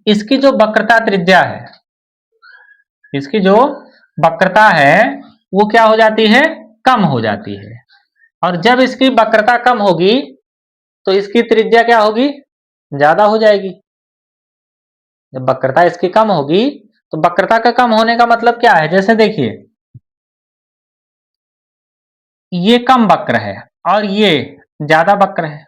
इसकी जो वक्रता त्रिज्या है, इसकी जो वक्रता है वो क्या हो जाती है, कम हो जाती है। और जब इसकी वक्रता कम होगी तो इसकी त्रिज्या क्या होगी, ज्यादा हो जाएगी। जब वक्रता इसकी कम होगी तो वक्रता का कम होने का मतलब क्या है, जैसे देखिए ये कम वक्र है और ये ज्यादा वक्र है,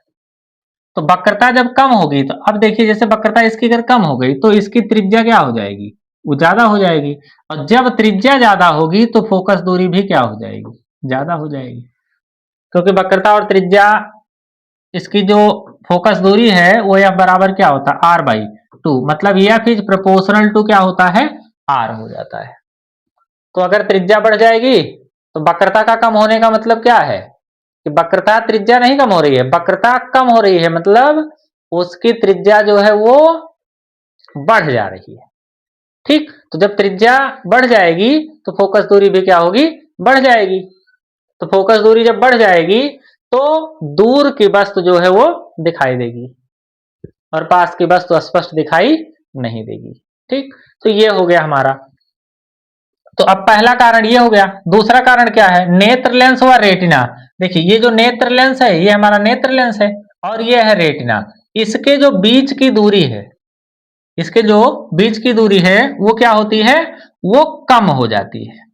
तो वक्रता जब कम होगी तो अब देखिए जैसे वक्रता इसकी अगर कम हो गई तो इसकी त्रिज्या क्या हो जाएगी, वो ज्यादा हो जाएगी। और जब त्रिज्या ज्यादा होगी तो फोकस दूरी भी क्या हो जाएगी, ज्यादा हो जाएगी। क्योंकि वक्रता और त्रिज्या, इसकी जो फोकस दूरी है वो एफ बराबर क्या होता है, r/2, मतलब एफ इज प्रोपोर्शनल टू क्या होता है, r हो जाता है। तो अगर त्रिज्या बढ़ जाएगी तो वक्रता का कम होने का मतलब क्या है कि वक्रता त्रिज्या नहीं कम हो रही है, वक्रता कम हो रही है, मतलब उसकी त्रिज्या जो है वो बढ़ जा रही है। ठीक, तो जब त्रिज्या बढ़ जाएगी तो फोकस दूरी भी क्या होगी, बढ़ जाएगी। तो फोकस दूरी जब बढ़ जाएगी तो दूर की वस्तु जो है वो दिखाई देगी और पास की वस्तु स्पष्ट दिखाई नहीं देगी। ठीक, तो ये हो गया हमारा। तो अब पहला कारण ये हो गया। दूसरा कारण क्या है, नेत्र लेंस व रेटिना। देखिए ये जो नेत्र लेंस है ये हमारा नेत्र लेंस है और ये है रेटिना। इसके जो बीच की दूरी है, इसके जो बीच की दूरी है वो क्या होती है, वो कम हो जाती है।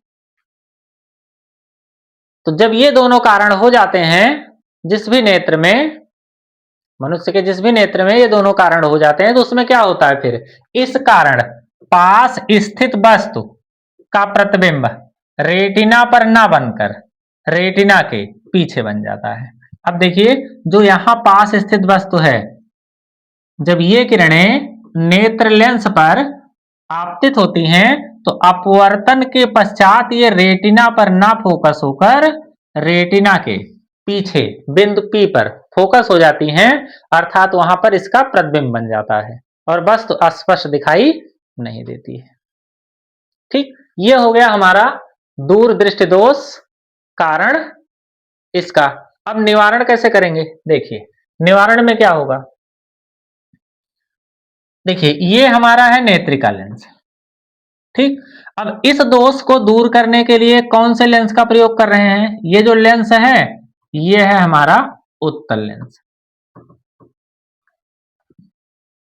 तो जब ये दोनों कारण हो जाते हैं, जिस भी नेत्र में, मनुष्य के जिस भी नेत्र में ये दोनों कारण हो जाते हैं तो उसमें क्या होता है फिर, इस कारण पास स्थित वस्तु का प्रतिबिंब रेटिना पर ना बनकर रेटिना के पीछे बन जाता है। अब देखिए जो यहां पास स्थित वस्तु है, जब ये किरणें नेत्र लेंस पर आपतित होती हैं तो अपवर्तन के पश्चात ये रेटिना पर ना फोकस होकर रेटिना के पीछे बिंदु P पर फोकस हो जाती हैं, अर्थात वहां पर इसका प्रतिबिंब बन जाता है और वस्तु स्पष्ट दिखाई नहीं देती है। ठीक, ये हो गया हमारा दूर दृष्टि दोष कारण इसका। अब निवारण कैसे करेंगे, देखिए निवारण में क्या होगा, देखिए ये हमारा है नेत्रिका लेंस। ठीक, अब इस दोष को दूर करने के लिए कौन से लेंस का प्रयोग कर रहे हैं, ये जो लेंस है ये है हमारा उत्तल लेंस।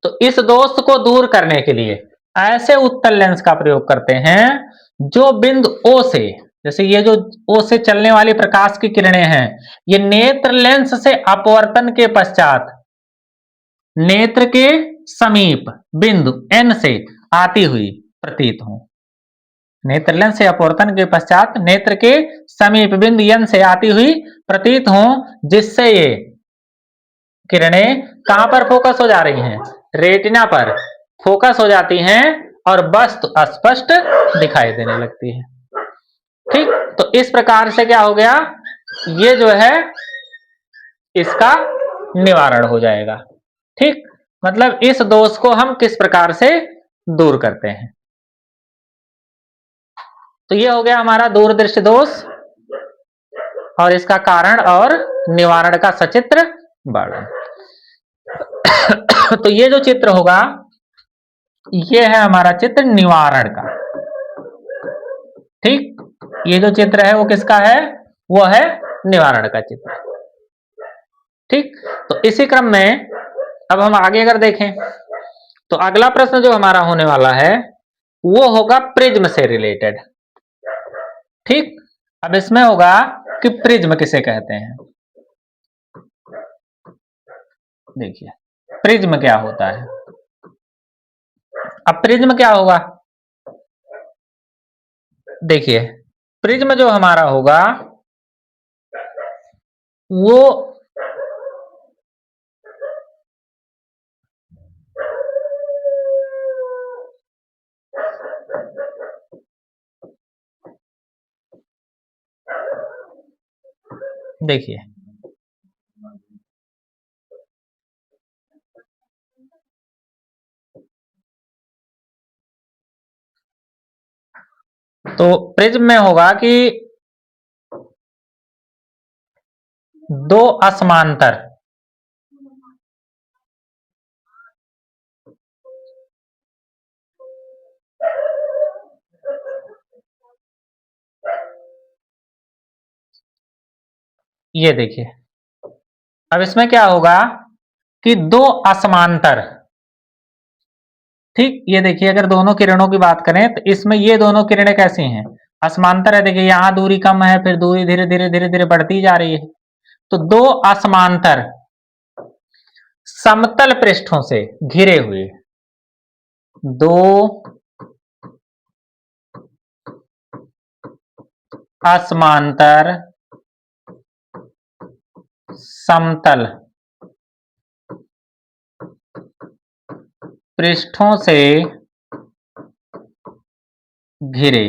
तो इस दोष को दूर करने के लिए ऐसे उत्तल लेंस का प्रयोग करते हैं जो बिंदु O से, जैसे ये जो O से चलने वाली प्रकाश की किरणें हैं, ये नेत्र लेंस से अपवर्तन के पश्चात नेत्र के समीप बिंदु N से आती हुई प्रतीत हो। नेत्र लेंस से अपवर्तन के पश्चात नेत्र के समीप बिंदु N से आती हुई प्रतीत हो, जिससे ये किरणें कहां पर फोकस हो जा रही हैं, रेटिना पर फोकस हो जाती हैं और वस्तु स्पष्ट दिखाई देने लगती है। ठीक, तो इस प्रकार से क्या हो गया, ये जो है इसका निवारण हो जाएगा। ठीक, मतलब इस दोष को हम किस प्रकार से दूर करते हैं। तो ये हो गया हमारा दूरदृष्टि दोष और इसका कारण और निवारण का सचित्र वर्णन। तो ये जो चित्र होगा ये है हमारा चित्र निवारण का। ठीक, ये जो चित्र है वो किसका है, वो है निवारण का चित्र। ठीक, तो इसी क्रम में अब हम आगे अगर देखें तो अगला प्रश्न जो हमारा होने वाला है वो होगा प्रिज्म से रिलेटेड। ठीक, अब इसमें होगा कि प्रिज्म किसे कहते हैं। देखिए प्रिज्म क्या होता है, अब प्रिज्म क्या होगा, देखिए प्रिज्म जो हमारा होगा वो देखिए तो प्रिज्म में होगा कि दो असमांतर ये देखिए अब इसमें क्या होगा कि दो असमांतर, ठीक ये देखिए अगर दोनों किरणों की बात करें तो इसमें ये दोनों किरणें कैसी हैं, असमांतर है। देखिए यहां दूरी कम है, फिर दूरी धीरे धीरे धीरे धीरे बढ़ती जा रही है। तो दो असमांतर समतल पृष्ठों से घिरे हुए, दो असमांतर समतल पृष्ठों से घिरे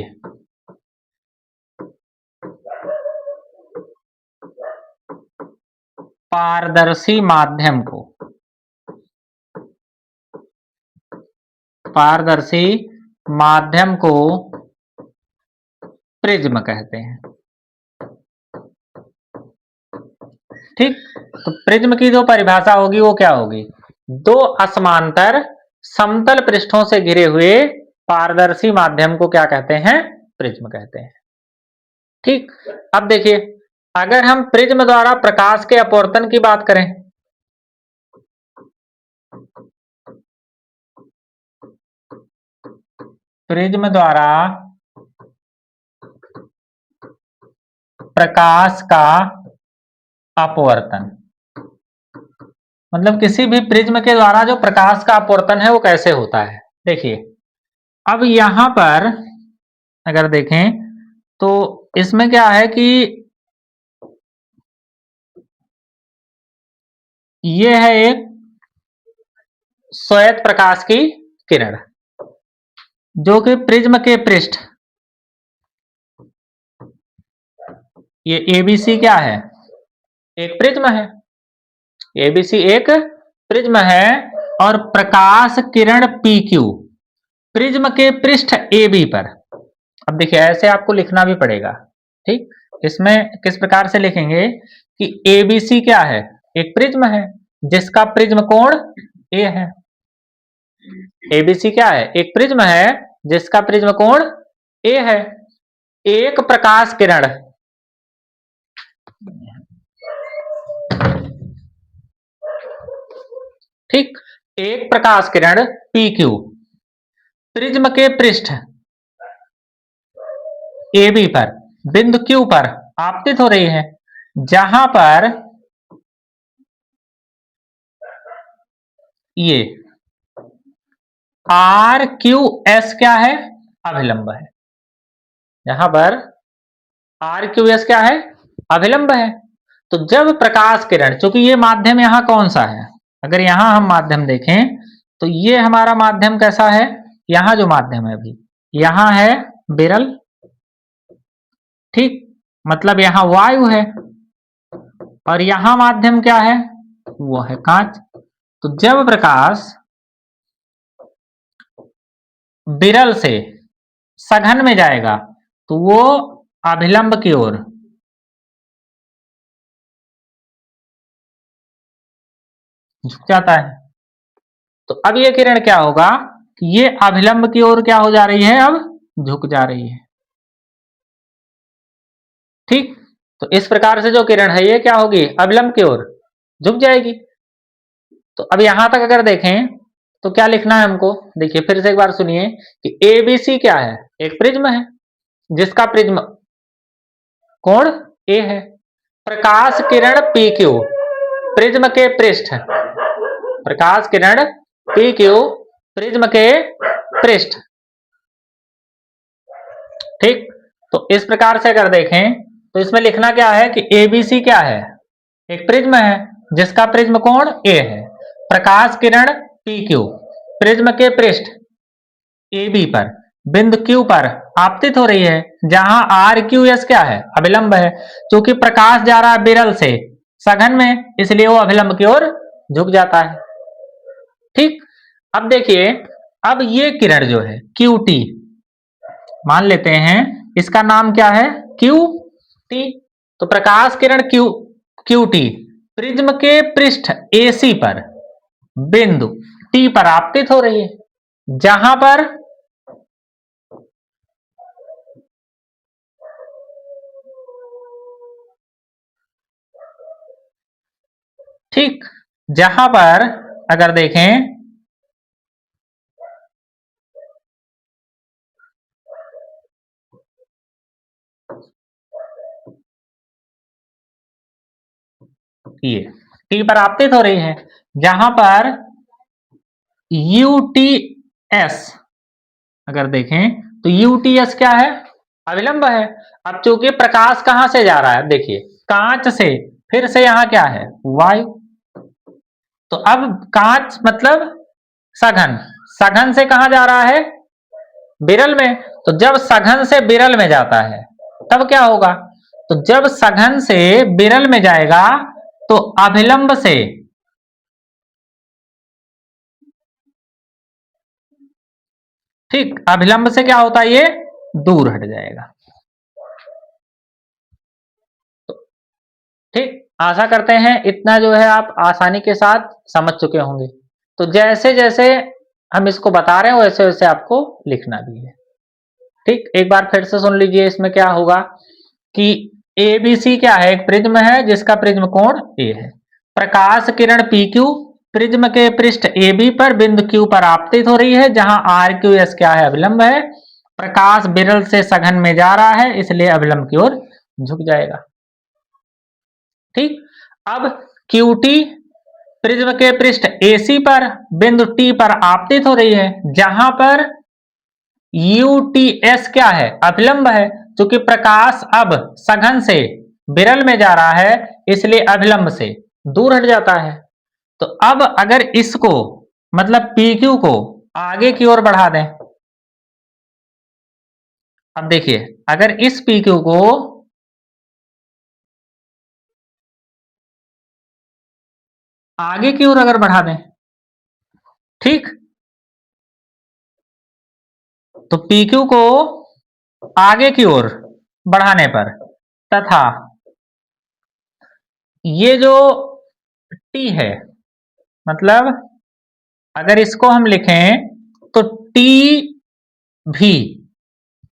पारदर्शी माध्यम को, पारदर्शी माध्यम को प्रिज्म कहते हैं। ठीक, तो प्रिज्म की जो परिभाषा होगी वो क्या होगी, दो असमांतर समतल पृष्ठों से घिरे हुए पारदर्शी माध्यम को क्या कहते हैं, प्रिज्म कहते हैं। ठीक, अब देखिए अगर हम प्रिज्म द्वारा प्रकाश के अपवर्तन की बात करें, प्रिज्म द्वारा प्रकाश का अपवर्तन, मतलब किसी भी प्रिज्म के द्वारा जो प्रकाश का अपवर्तन है वो कैसे होता है। देखिए अब यहां पर अगर देखें तो इसमें क्या है कि ये है एक श्वेत प्रकाश की किरण जो कि प्रिज्म के पृष्ठ, ये एबीसी क्या है, एक प्रिज्म है, एबीसी एक प्रिज्म है और प्रकाश किरण पीक्यू प्रिज्म के पृष्ठ एबी पर। अब देखिए ऐसे आपको लिखना भी पड़ेगा। ठीक, इसमें किस प्रकार से लिखेंगे कि एबीसी क्या है, एक प्रिज्म है जिसका प्रिज्म कोण ए है। एबीसी क्या है, एक प्रिज्म है जिसका प्रिज्म कोण ए है। एक प्रकाश किरण, ठीक, एक प्रकाश किरण पी क्यू प्रिज्म के पृष्ठ ए बी पर बिंदु क्यू पर आपतित हो रही है, जहां पर ये आर क्यू एस क्या है, अभिलंब है। यहां पर आर क्यू एस क्या है, अभिलंब है। तो जब प्रकाश किरण, चूंकि ये माध्यम यहां कौन सा है, अगर यहां हम माध्यम देखें तो ये हमारा माध्यम कैसा है, यहां जो माध्यम है अभी यहां है विरल, ठीक, मतलब यहां वायु है और यहां माध्यम क्या है, वो है कांच। तो जब प्रकाश विरल से सघन में जाएगा तो वो अभिलंब की ओर झुक जाता है। तो अब ये किरण क्या होगा कि ये अभिलंब की ओर क्या हो जा रही है, अब झुक जा रही है। ठीक, तो इस प्रकार से जो किरण है ये क्या होगी, अभिलंब की ओर झुक जाएगी। तो अब यहां तक अगर देखें तो क्या लिखना है हमको, देखिए फिर से एक बार सुनिए कि एबीसी क्या है, एक प्रिज्म है जिसका प्रिज्म कोण ए है। प्रकाश किरण पी क्यू प्रिज्म के पृष्ठ, प्रकाश किरण पी क्यू प्रिज्म के पृष्ठ। ठीक, तो इस प्रकार से अगर देखें तो इसमें लिखना क्या है कि एबीसी क्या है, एक प्रिज्म है जिसका प्रिज्म कोण ए है, प्रकाश किरण पी क्यू प्रिज्म के पृष्ठ ए बी पर बिंदु क्यू पर आपतित हो रही है, जहां आर क्यू एस क्या है, अभिलंब है। क्योंकि प्रकाश जा रहा है विरल से सघन में, इसलिए वो अभिलंब की ओर झुक जाता है। ठीक, अब देखिए, अब ये किरण जो है क्यू टी, मान लेते हैं इसका नाम क्या है, क्यू टी। तो प्रकाश किरण क्यू टी प्रिज्म के पृष्ठ एसी पर बिंदु टी पर आपतित हो रही है, जहां पर ठीक, जहां पर अगर देखें ये टी पर आपतित हो रही है, जहां पर यूटीएस अगर देखें तो यूटीएस क्या है, अविलंब है। अब चूंकि प्रकाश कहां से जा रहा है, देखिए कांच से, फिर से यहां क्या है, वायु। तो अब कांच मतलब सघन, सघन से कहां जा रहा है, विरल में। तो जब सघन से विरल में जाता है तब क्या होगा, तो जब सघन से विरल में जाएगा तो अभिलंब से, ठीक, अभिलंब से क्या होता है, ये दूर हट जाएगा। ठीक, आशा करते हैं इतना जो है आप आसानी के साथ समझ चुके होंगे। तो जैसे जैसे हम इसको बता रहे हैं वैसे वैसे आपको लिखना भी है। ठीक, एक बार फिर से सुन लीजिए, इसमें क्या होगा कि एबीसी क्या है, एक प्रिज्म है जिसका प्रिज्म कोण ए है, प्रकाश किरण पी क्यू प्रिज्म के पृष्ठ ए बी पर बिंदु क्यू पर आपतित हो रही है, जहां आर क्यू एस क्या है, अभिलंब है। प्रकाश विरल से सघन में जा रहा है, इसलिए अभिलंब की ओर झुक जाएगा। ठीक, अब QT प्रिज्म के पृष्ठ AC पर बिंदु T पर आपतित हो रही है, जहां पर UTS क्या है, अभिलंब है। क्योंकि प्रकाश अब सघन से विरल में जा रहा है, इसलिए अभिलंब से दूर हट जाता है। तो अब अगर इसको मतलब PQ को आगे की ओर बढ़ा दें, अब देखिए अगर इस PQ को आगे की ओर अगर बढ़ा दें, ठीक, तो PQ को आगे की ओर बढ़ाने पर तथा ये जो T है, मतलब अगर इसको हम लिखें तो T भी,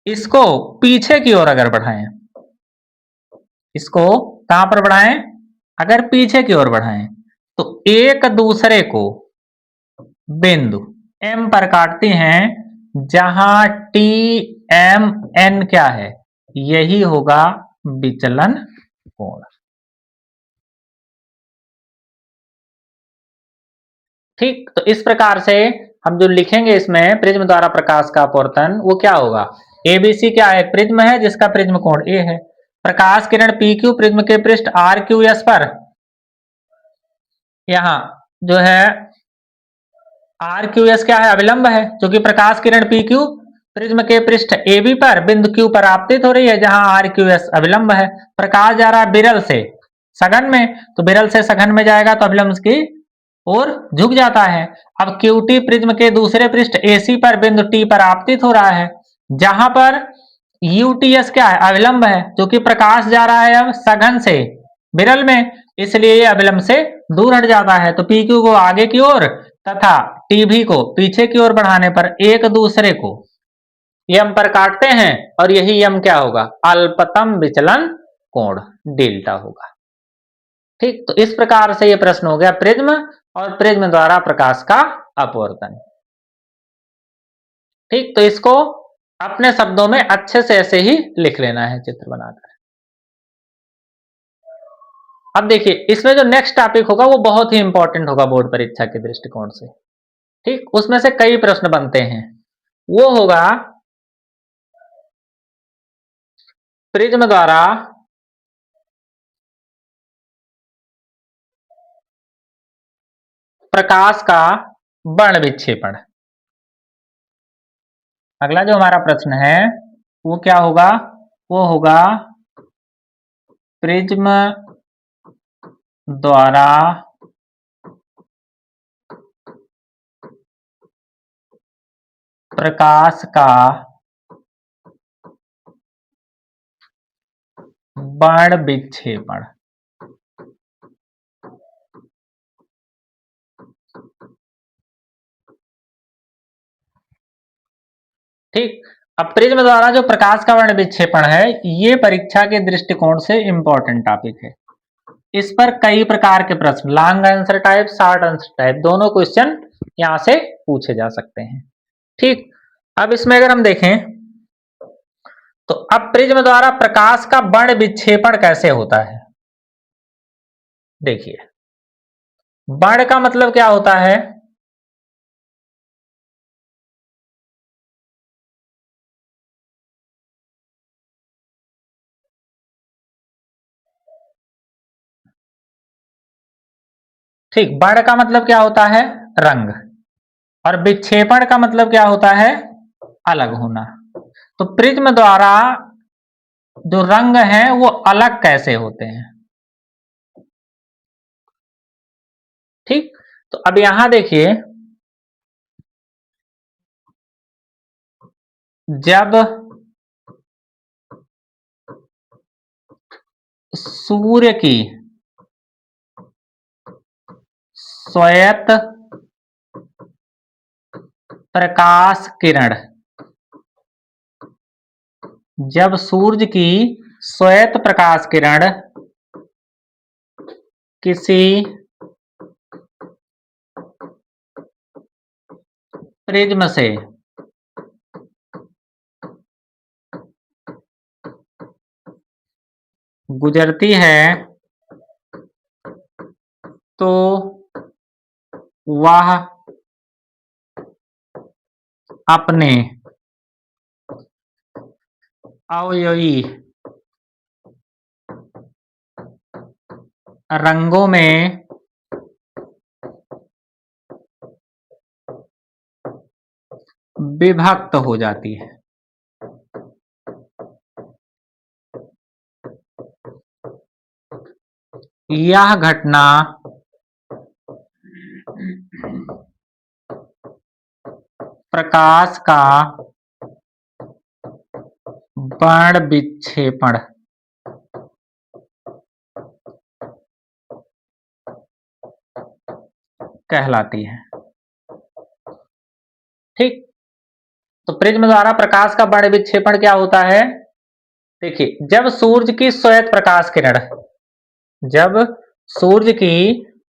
इसको पीछे की ओर अगर बढ़ाएं, इसको कहां पर बढ़ाएं, अगर पीछे की ओर बढ़ाएं तो एक दूसरे को बिंदु M पर काटती हैं, जहां टी एम एन क्या है, यही होगा विचलन कोण। ठीक, तो इस प्रकार से हम जो लिखेंगे इसमें प्रिज्म द्वारा प्रकाश का अपवर्तन, वो क्या होगा, एबीसी क्या है, प्रिज्म है जिसका प्रिज्म कोण ए है, प्रकाश किरण पी क्यू प्रिज्म के पृष्ठ आर क्यू एस पर, यहां जो है आर क्यू एस क्या है, अविलंब है। क्योंकि प्रकाश किरण पी क्यू प्रिज्म के पृष्ठ ए बी पर बिंदु क्यू पर आपतित हो रही है, जहां आर क्यू एस अविलंब है। प्रकाश जा रहा है विरल से सघन में, तो विरल से सघन में जाएगा तो अभिलंब की ओर झुक जाता है। अब क्यूटी प्रिज्म के दूसरे पृष्ठ एसी पर बिंदु टी पर आपतित हो रहा है, जहां पर यूटीएस क्या है, अविलंब है। क्योंकि प्रकाश जा रहा है अब सघन से विरल में, इसलिए ये अविलंब से दूर हट जाता है। तो पी क्यू को आगे की ओर तथा टीभी को पीछे की ओर बढ़ाने पर एक दूसरे को यम पर काटते हैं, और यही यम क्या होगा, अल्पतम विचलन कोण डेल्टा होगा। ठीक, तो इस प्रकार से यह प्रश्न हो गया प्रिज्म और प्रिज्म द्वारा प्रकाश का अपवर्तन। ठीक, तो इसको अपने शब्दों में अच्छे से ऐसे ही लिख लेना है चित्र बनाकर। अब देखिए इसमें जो नेक्स्ट टॉपिक होगा वो बहुत ही इंपॉर्टेंट होगा बोर्ड परीक्षा के दृष्टिकोण से। ठीक, उसमें से कई प्रश्न बनते हैं। वो होगा प्रिज्म द्वारा प्रकाश का वर्ण विक्षेपण। अगला जो हमारा प्रश्न है वो क्या होगा, वो होगा प्रिज्म द्वारा प्रकाश का वर्ण विक्षेपण। ठीक, अब प्रिज्म द्वारा जो प्रकाश का वर्ण विक्षेपण है ये परीक्षा के दृष्टिकोण से इंपॉर्टेंट टॉपिक है। इस पर कई प्रकार के प्रश्न, long answer type, short answer type, दोनों क्वेश्चन यहां से पूछे जा सकते हैं। ठीक, अब इसमें अगर हम देखें तो अब प्रिज्म द्वारा प्रकाश का वर्ण विक्षेपण कैसे होता है। देखिए, वर्ण का मतलब क्या होता है, ठीक, वर्ण का मतलब क्या होता है, रंग, और विक्षेपण का मतलब क्या होता है, अलग होना। तो प्रिज्म द्वारा जो रंग हैं वो अलग कैसे होते हैं। ठीक, तो अब यहां देखिए, जब सूर्य की श्वेत प्रकाश किरण, जब सूर्य की श्वेत प्रकाश किरण किसी प्रिज्म से गुजरती है तो वह अपने अवयवी रंगों में विभक्त हो जाती है। यह घटना प्रकाश का वर्ण विक्षेपण कहलाती है। ठीक, तो प्रिज्म द्वारा प्रकाश का वर्ण विक्षेपण क्या होता है, देखिए, जब सूर्य की श्वेत प्रकाश किरण, जब सूर्य की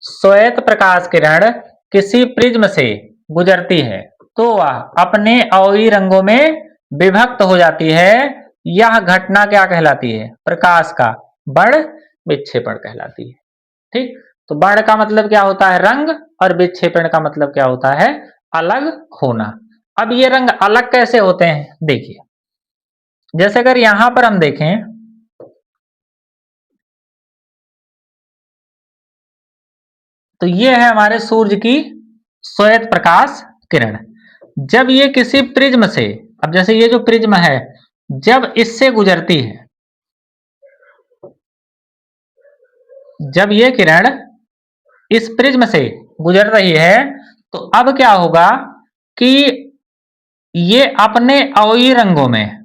श्वेत प्रकाश किरण किसी प्रिज्म से गुजरती है तो वह अपने अवयवी रंगों में विभक्त हो जाती है। यह घटना क्या कहलाती है, प्रकाश का वर्ण विक्षेपण कहलाती है। ठीक, तो वर्ण का मतलब क्या होता है, रंग, और विक्षेपण का मतलब क्या होता है, अलग होना। अब ये रंग अलग कैसे होते हैं, देखिए, जैसे अगर यहां पर हम देखें तो ये है हमारे सूर्य की श्वेत प्रकाश किरण। जब ये किसी प्रिज्म से, अब जैसे ये जो प्रिज्म है, जब इससे गुजरती है, जब ये किरण इस प्रिज्म से गुजर रही है तो अब क्या होगा कि ये अपने अवयवी रंगों में,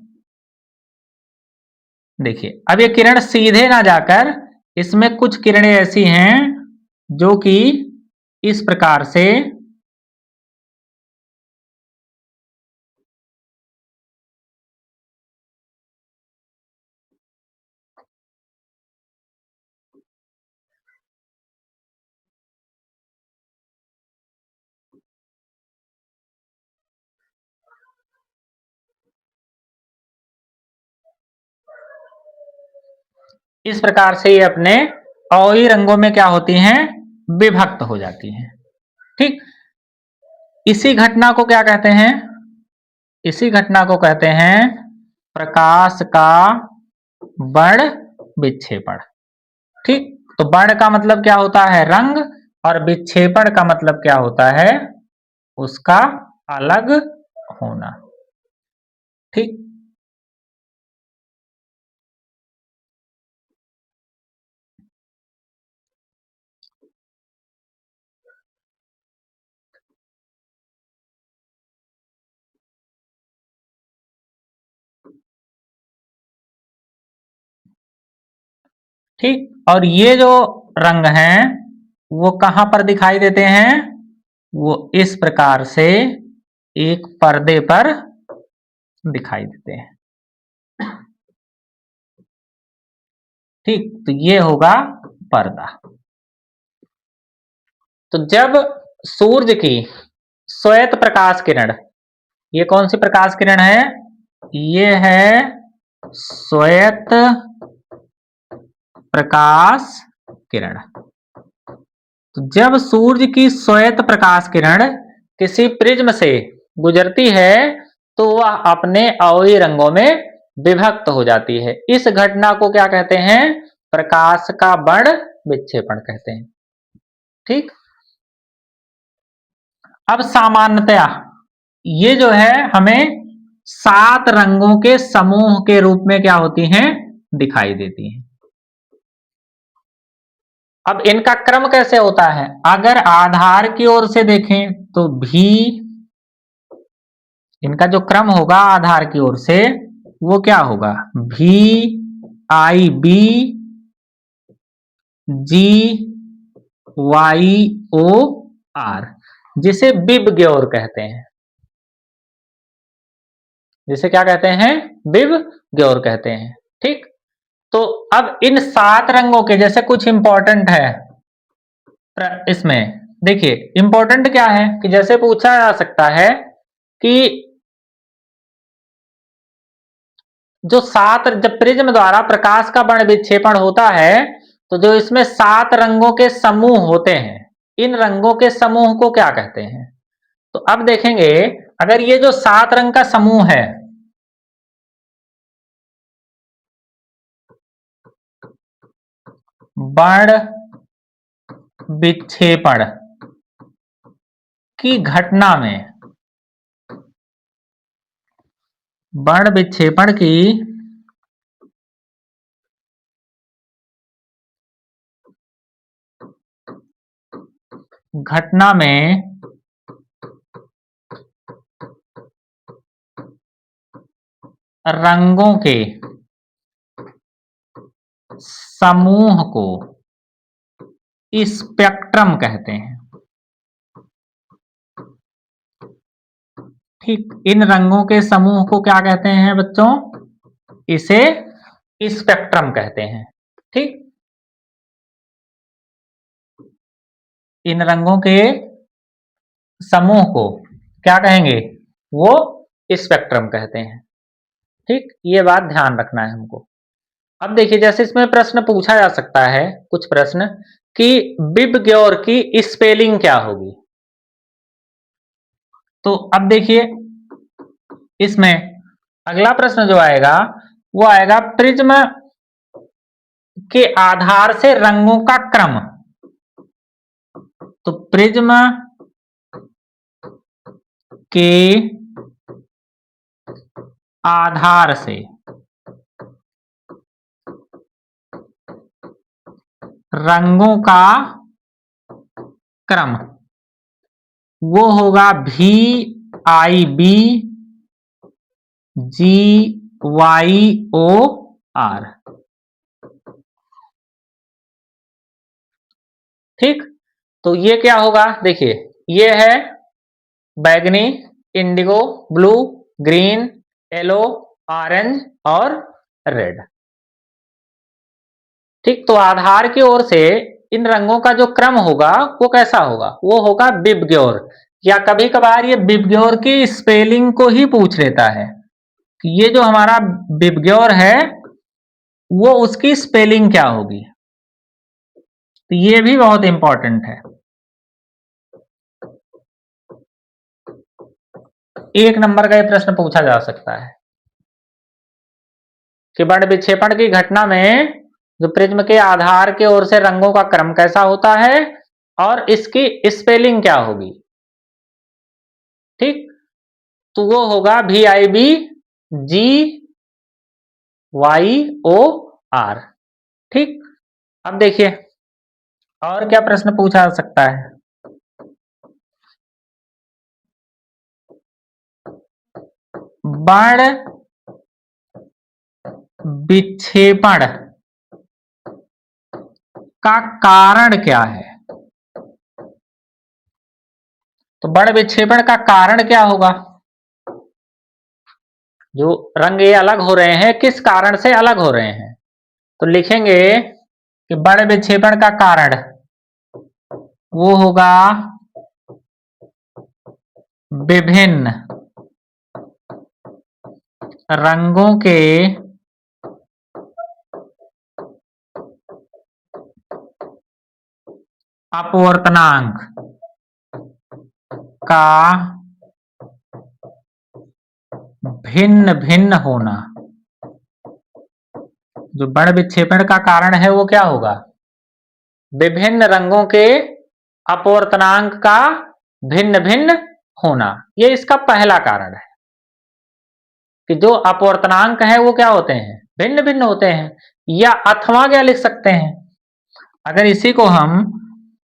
देखिए, अब ये किरण सीधे ना जाकर इसमें कुछ किरणें ऐसी हैं जो कि इस प्रकार से इस प्रकार से ये अपने अवयवी रंगों में क्या होती हैं, विभक्त हो जाती हैं। ठीक, इसी घटना को क्या कहते हैं, इसी घटना को कहते हैं प्रकाश का बड़ विक्षेपण। ठीक, तो बड़ का मतलब क्या होता है? रंग, और विक्षेपण का मतलब क्या होता है? उसका अलग होना। ठीक, ठीक, और ये जो रंग हैं वो कहां पर दिखाई देते हैं? वो इस प्रकार से एक पर्दे पर दिखाई देते हैं। ठीक, तो ये होगा पर्दा। तो जब सूर्य की श्वेत प्रकाश किरण, ये कौन सी प्रकाश किरण है? ये है श्वेत प्रकाश किरण। तो जब सूर्य की श्वेत प्रकाश किरण किसी प्रिज्म से गुजरती है तो वह अपने अवयवी रंगों में विभक्त हो जाती है। इस घटना को क्या कहते हैं? प्रकाश का बड़ विक्षेपण कहते हैं। ठीक, अब सामान्यतया ये जो है हमें 7 रंगों के समूह के रूप में क्या होती हैं? दिखाई देती हैं। अब इनका क्रम कैसे होता है? अगर आधार की ओर से देखें तो भी इनका जो क्रम होगा आधार की ओर से वो क्या होगा? भी आई बी जी वाई ओ आर, जिसे विबग्योर कहते हैं। जिसे क्या कहते हैं? विबग्योर कहते हैं। ठीक, तो अब इन 7 रंगों के जैसे कुछ इंपॉर्टेंट है इसमें। देखिए इंपॉर्टेंट क्या है कि जैसे पूछा जा सकता है कि जो 7 जब प्रिज्म द्वारा प्रकाश का बड़ विक्षेपण होता है तो जो इसमें 7 रंगों के समूह होते हैं, इन रंगों के समूह को क्या कहते हैं? तो अब देखेंगे, अगर ये जो 7 रंग का समूह है, बड़ विक्षेपण की घटना में, बड़ विक्षेपण की घटना में रंगों के समूह को स्पेक्ट्रम कहते हैं। ठीक, इन रंगों के समूह को क्या कहते हैं बच्चों? इसे स्पेक्ट्रम कहते हैं। ठीक, इन रंगों के समूह को क्या कहेंगे? वो स्पेक्ट्रम कहते हैं। ठीक, ये बात ध्यान रखना है हमको। अब देखिए जैसे इसमें प्रश्न पूछा जा सकता है, कुछ प्रश्न कि विबग्योर की स्पेलिंग क्या होगी? तो अब देखिए इसमें अगला प्रश्न जो आएगा वो आएगा प्रिज्म के आधार से रंगों का क्रम। तो प्रिज्म के आधार से रंगों का क्रम वो होगा भी आई बी जी वाई ओ आर। ठीक, तो ये क्या होगा? देखिए ये है बैगनी, Indigo, blue, green, yellow, orange और रेड। ठीक, तो आधार की ओर से इन रंगों का जो क्रम होगा वो कैसा होगा? वो होगा विबग्योर, या कभी कभार ये विबग्योर की स्पेलिंग को ही पूछ लेता है कि ये जो हमारा विबग्योर है वो उसकी स्पेलिंग क्या होगी। तो ये भी बहुत इंपॉर्टेंट है। 1 नंबर का ये प्रश्न पूछा जा सकता है कि बड़ विक्षेपण की घटना में जो प्रिज्म के आधार की ओर से रंगों का क्रम कैसा होता है और इसकी स्पेलिंग क्या होगी। ठीक, तो वो होगा VIBGYOR। ठीक, अब देखिए और क्या प्रश्न पूछा जा सकता है। बड़ विक्षेपण का कारण क्या है। तो बड़ विक्षेपण का कारण क्या होगा, जो रंग ये अलग हो रहे हैं किस कारण से अलग हो रहे हैं। तो लिखेंगे कि बड़ विक्षेपण का कारण वो होगा विभिन्न रंगों के अपवर्तनांक का भिन्न भिन्न होना। जो बड़ विक्षेपण का कारण है वो क्या होगा, विभिन्न रंगों के अपवर्तनांक का भिन्न भिन्न होना। ये इसका पहला कारण है कि जो अपवर्तनांक है वो क्या होते हैं, भिन्न भिन्न होते हैं। या अथवा क्या लिख सकते हैं, अगर इसी को हम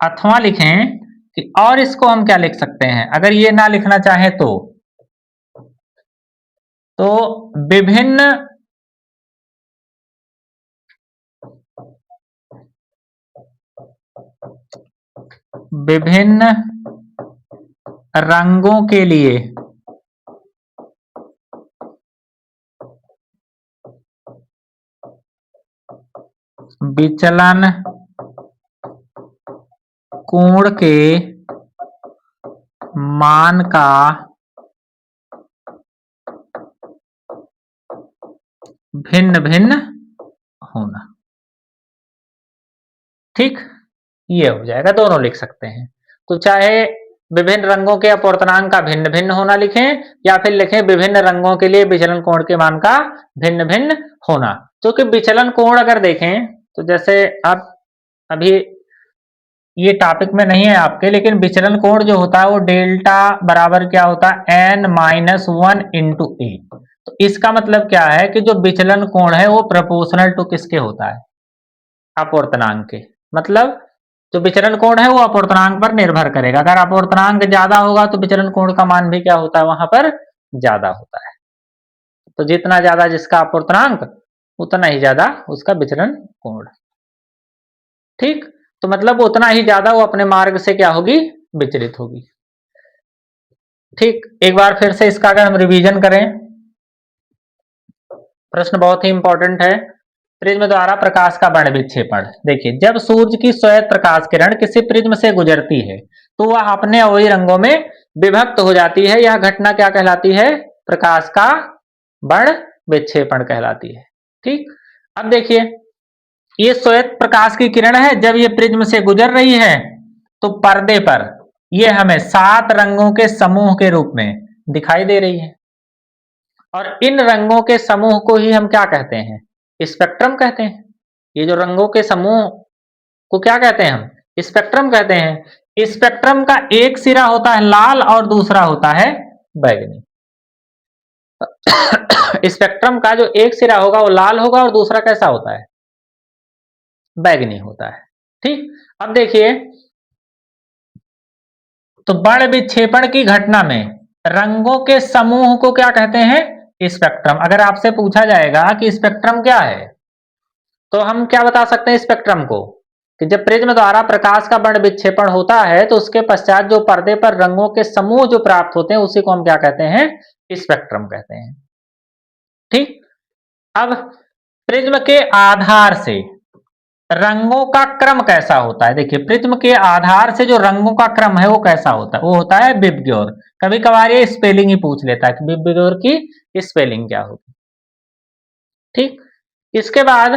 अथवा लिखें कि और इसको हम क्या लिख सकते हैं, अगर ये ना लिखना चाहे तो विभिन्न विभिन्न रंगों के लिए विचलन कोण के मान का भिन्न भिन्न होना। ठीक, ये हो जाएगा, दोनों लिख सकते हैं। तो चाहे विभिन्न रंगों के अपवर्तनांक का भिन्न भिन्न होना लिखें या फिर लिखें विभिन्न रंगों के लिए विचलन कोण के मान का भिन्न भिन्न होना। क्योंकि विचलन कोण अगर देखें तो जैसे आप अभी ये टॉपिक में नहीं है आपके, लेकिन विचलन कोण जो होता है वो डेल्टा बराबर क्या होता है n-1 इंटू ए। तो इसका मतलब क्या है कि जो विचलन कोण है वो प्रोपोर्शनल टू किसके होता है, अपवर्तनांक के। मतलब जो विचलन कोण है वो अपवर्तनांक पर निर्भर करेगा। अगर अपवर्तनांक ज्यादा होगा तो विचलन कोण का मान भी क्या होता है, वहां पर ज्यादा होता है। तो जितना ज्यादा जिसका अपवर्तनांक उतना ही ज्यादा उसका विचलन कोण। ठीक, तो मतलब उतना ही ज्यादा वो अपने मार्ग से क्या होगी, विचलित होगी। ठीक, एक बार फिर से इसका अगर हम रिवीजन करें, प्रश्न बहुत ही इंपॉर्टेंट है। प्रिज्म द्वारा प्रकाश का बड़ विक्षेपण। देखिए, जब सूर्य की श्वेत प्रकाश किरण किसी प्रिज्म से गुजरती है तो वह अपने अवयवी रंगों में विभक्त हो जाती है। यह घटना क्या कहलाती है, प्रकाश का बड़ विक्षेपण कहलाती है। ठीक, अब देखिए ये श्वेत प्रकाश की किरण है, जब ये प्रिज्म से गुजर रही है तो पर्दे पर ये हमें 7 रंगों के समूह के रूप में दिखाई दे रही है। और इन रंगों के समूह को ही हम क्या कहते हैं, स्पेक्ट्रम कहते हैं। ये जो रंगों के समूह को क्या कहते हैं, हम स्पेक्ट्रम कहते हैं। स्पेक्ट्रम का एक सिरा होता है लाल और दूसरा होता है बैगनी। स्पेक्ट्रम का जो एक सिरा होगा वो लाल होगा और दूसरा कैसा होता है, बैगनी होता है। ठीक, अब देखिए तो बड़ विक्षेपण की घटना में रंगों के समूह को क्या कहते हैं, स्पेक्ट्रम। अगर आपसे पूछा जाएगा कि स्पेक्ट्रम क्या है तो हम क्या बता सकते हैं स्पेक्ट्रम को, कि जब प्रिज्म द्वारा प्रकाश का बड़ विक्षेपण होता है तो उसके पश्चात जो पर्दे पर रंगों के समूह जो प्राप्त होते हैं उसी को हम क्या कहते हैं, स्पेक्ट्रम कहते हैं। ठीक, अब प्रिज्म के आधार से रंगों का क्रम कैसा होता है। देखिए प्रिज्म के आधार से जो रंगों का क्रम है वो कैसा होता है, वो होता है विबग्योर। कभी कभार ये स्पेलिंग ही पूछ लेता है कि विबग्योर की स्पेलिंग क्या होगी। ठीक, इसके बाद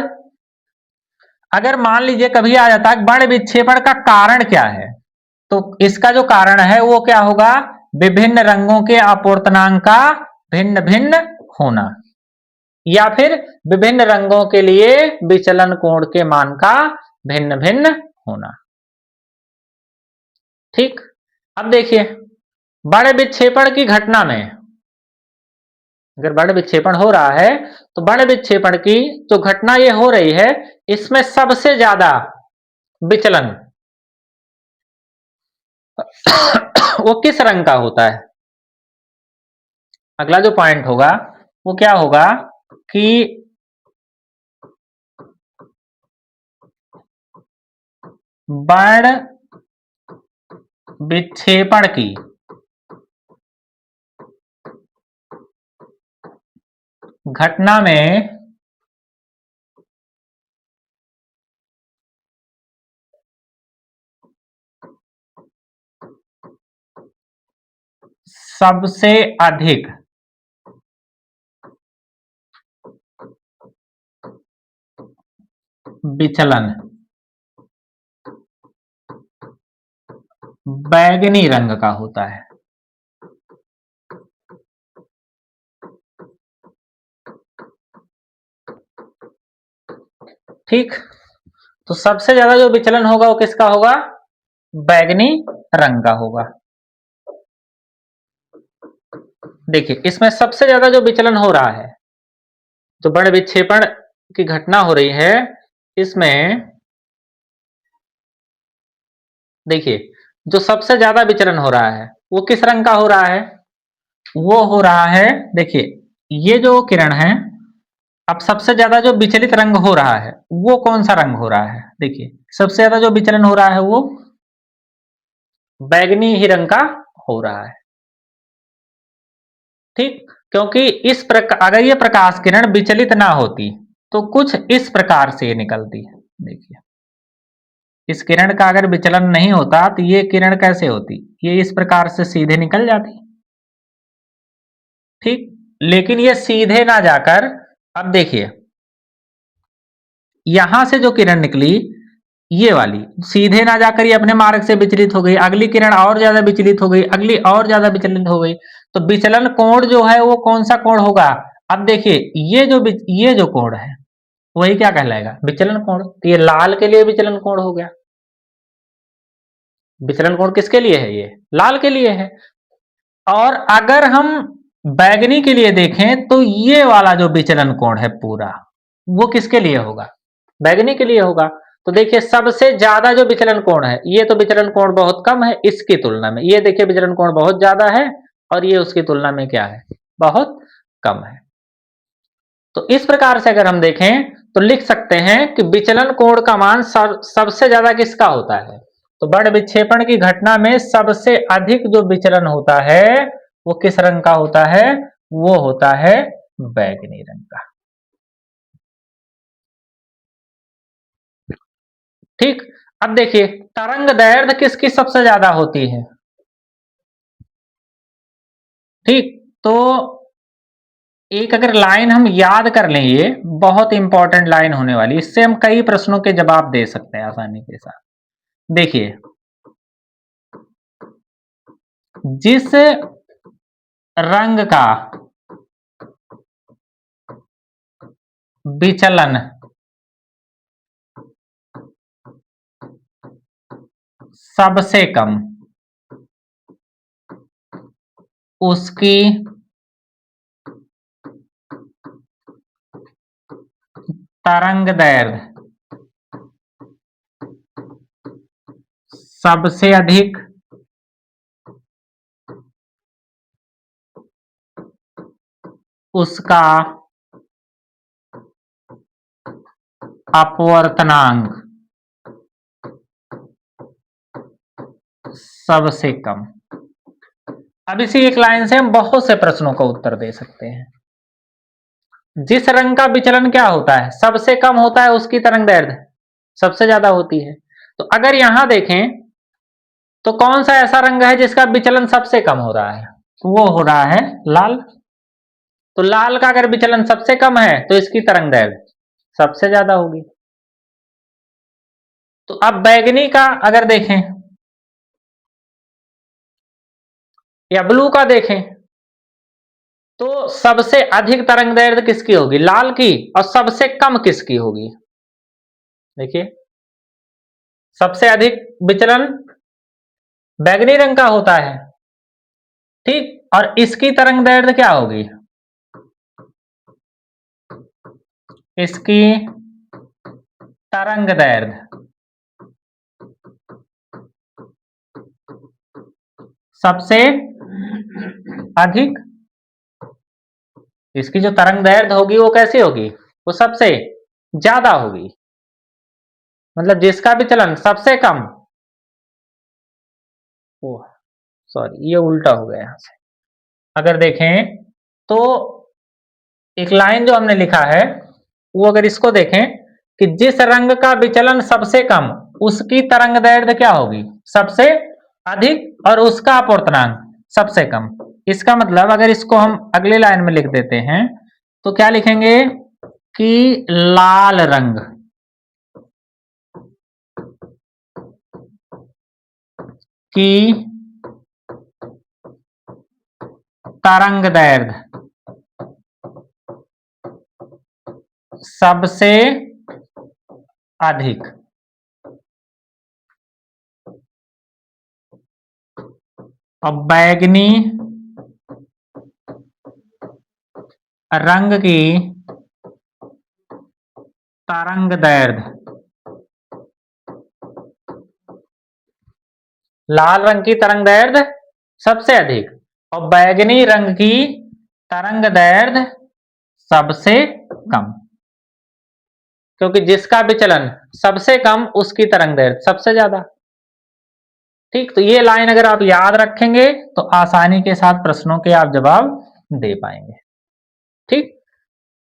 अगर मान लीजिए कभी आ जाता है बड़ विक्षेपण का कारण क्या है, तो इसका जो कारण है वो क्या होगा, विभिन्न रंगों के आपूर्तनांक का भिन्न भिन्न होना, या फिर विभिन्न रंगों के लिए विचलन कोण के मान का भिन्न भिन्न होना। ठीक, अब देखिए बड़े विक्षेपण की घटना में, अगर बड़े विक्षेपण हो रहा है तो बड़े विक्षेपण की जो घटना ये हो रही है, इसमें सबसे ज्यादा विचलन वो किस रंग का होता है? अगला जो पॉइंट होगा वो क्या होगा कि बड़ विक्षेपण की घटना में सबसे अधिक विचलन बैंगनी रंग का होता है। ठीक, तो सबसे ज्यादा जो विचलन होगा वो किसका होगा? बैंगनी रंग का होगा। देखिए इसमें सबसे ज्यादा जो विचलन हो रहा है, जो बड़े विक्षेपण की घटना हो रही है, इसमें देखिए जो सबसे ज्यादा विचलन हो रहा है वो किस रंग का हो रहा है? वो हो रहा है, देखिए ये जो किरण है, अब सबसे ज्यादा जो विचलित रंग हो रहा है वो कौन सा रंग हो रहा है? देखिए सबसे ज्यादा जो विचलन हो रहा है वो बैंगनी ही रंग का हो रहा है। ठीक, क्योंकि इस प्रकार अगर ये प्रकाश किरण विचलित ना होती तो कुछ इस प्रकार से निकलती है। देखिए इस किरण का अगर विचलन नहीं होता तो ये किरण कैसे होती? ये इस प्रकार से सीधे निकल जाती। ठीक, लेकिन ये सीधे ना जाकर, अब देखिए यहां से जो किरण निकली ये वाली सीधे ना जाकर ये अपने मार्ग से विचलित हो गई, अगली किरण और ज्यादा विचलित हो गई, अगली और ज्यादा विचलित हो गई, तो विचलन कोण जो है वो कौन सा कोण होगा? अब देखिए ये जो कोण है वही क्या कहलाएगा? विचलन कोण। तो ये लाल के लिए विचलन कोण हो गया। विचलन कोण किसके लिए है? ये लाल के लिए है। और अगर हम बैगनी के लिए देखें तो ये वाला जो विचलन कोण है पूरा वो किसके लिए होगा? बैगनी के लिए होगा। तो देखिए सबसे ज्यादा जो विचलन कोण है, ये तो विचलन कोण बहुत कम है इसकी तुलना में, ये देखिए विचलन कोण बहुत ज्यादा है और ये उसकी तुलना में क्या है? बहुत कम है। तो इस प्रकार से अगर हम देखें तो लिख सकते हैं कि विचलन कोण का मान सबसे ज्यादा किसका होता है? तो बड़ विक्षेपण की घटना में सबसे अधिक जो विचलन होता है वो किस रंग का होता है? वो होता है बैंगनी रंग का। ठीक, अब देखिए तरंग दैर्ध्य किसकी सबसे ज्यादा होती है? ठीक, तो एक अगर लाइन हम याद कर लें, ये बहुत इंपॉर्टेंट लाइन होने वाली, इससे हम कई प्रश्नों के जवाब दे सकते हैं आसानी के साथ। देखिए जिस रंग का विचलन सबसे कम उसकी तरंग दैर्ध्य सबसे अधिक उसका अपवर्तनांक सबसे कम। अब इसी एक लाइन से हम बहुत से प्रश्नों का उत्तर दे सकते हैं। जिस रंग का विचलन क्या होता है? सबसे कम होता है, उसकी तरंग दैर्ध्य सबसे ज्यादा होती है। तो अगर यहां देखें तो कौन सा ऐसा रंग है जिसका विचलन सबसे कम हो रहा है? तो वो हो रहा है लाल। तो लाल का अगर विचलन सबसे कम है तो इसकी तरंग दैर्ध्य सबसे ज्यादा होगी। तो अब बैगनी का अगर देखें या ब्लू का देखें तो सबसे अधिक तरंग दैर्ध्य किसकी होगी, लाल की, और सबसे कम किसकी होगी। देखिए सबसे अधिक विचलन बैगनी रंग का होता है, ठीक, और इसकी तरंग दैर्ध्य क्या होगी, इसकी तरंग दैर्ध्य सबसे अधिक, इसकी जो तरंग दैर्ध्य होगी वो कैसी होगी, वो सबसे ज्यादा होगी, मतलब जिसका विचलन सबसे कम, ओह सॉरी ये उल्टा हो गया यहां से। अगर देखें तो एक लाइन जो हमने लिखा है वो अगर इसको देखें कि जिस रंग का विचलन सबसे कम उसकी तरंग दैर्ध्य क्या होगी, सबसे अधिक, और उसका अपवर्तनांक सबसे कम। इसका मतलब अगर इसको हम अगले लाइन में लिख देते हैं तो क्या लिखेंगे कि लाल रंग की तरंग दैर्ध्य सबसे अधिक, और बैगनी रंग की तरंग दैर्ध्य लाल रंग की तरंग दैर्ध्य सबसे अधिक और बैगनी रंग की तरंग दैर्ध्य सबसे कम, क्योंकि जिसका विचलन सबसे कम उसकी तरंग दैर्ध्य सबसे ज्यादा। ठीक, तो ये लाइन अगर आप याद रखेंगे तो आसानी के साथ प्रश्नों के आप जवाब दे पाएंगे। ठीक,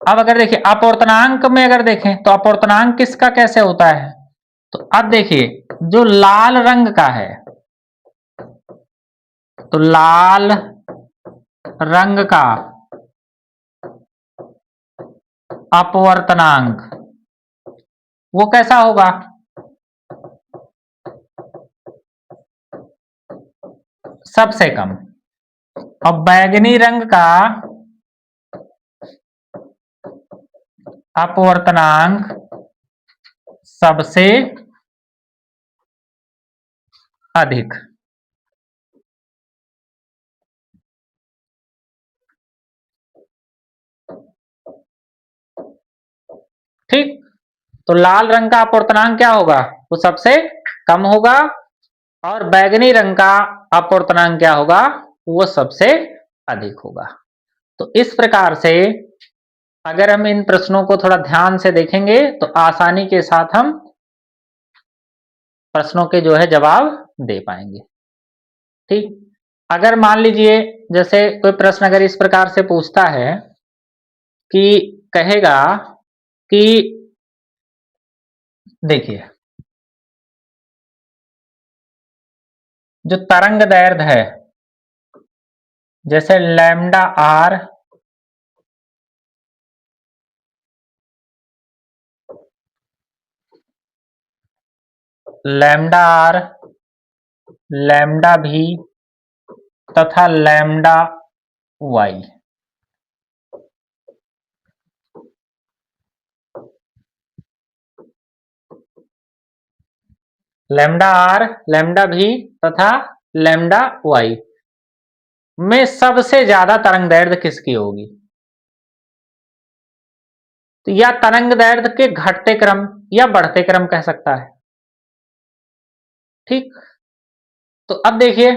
अब अगर देखिए अपवर्तनांक में अगर देखें तो अपवर्तनांक किसका कैसे होता है, तो अब देखिए जो लाल रंग का है तो लाल रंग का अपवर्तनांक वो कैसा होगा, सबसे कम, और बैगनी रंग का अपवर्तनांक सबसे अधिक। ठीक, तो लाल रंग का अपवर्तनांक क्या होगा, वो सबसे कम होगा, और बैगनी रंग का अपवर्तनांक क्या होगा, वो सबसे अधिक होगा। तो इस प्रकार से अगर हम इन प्रश्नों को थोड़ा ध्यान से देखेंगे तो आसानी के साथ हम प्रश्नों के जो है जवाब दे पाएंगे। ठीक, अगर मान लीजिए जैसे कोई प्रश्न अगर इस प्रकार से पूछता है कि कहेगा कि देखिए जो तरंग दैर्ध्य है जैसे lambda R lambda R lambda B तथा lambda Y, lambda R lambda B तथा लैम्डा वाई में सबसे ज्यादा तरंग दैर्ध्य किसकी होगी, तो या तरंग दैर्ध्य के घटते क्रम या बढ़ते क्रम कह सकता है। ठीक, तो अब देखिए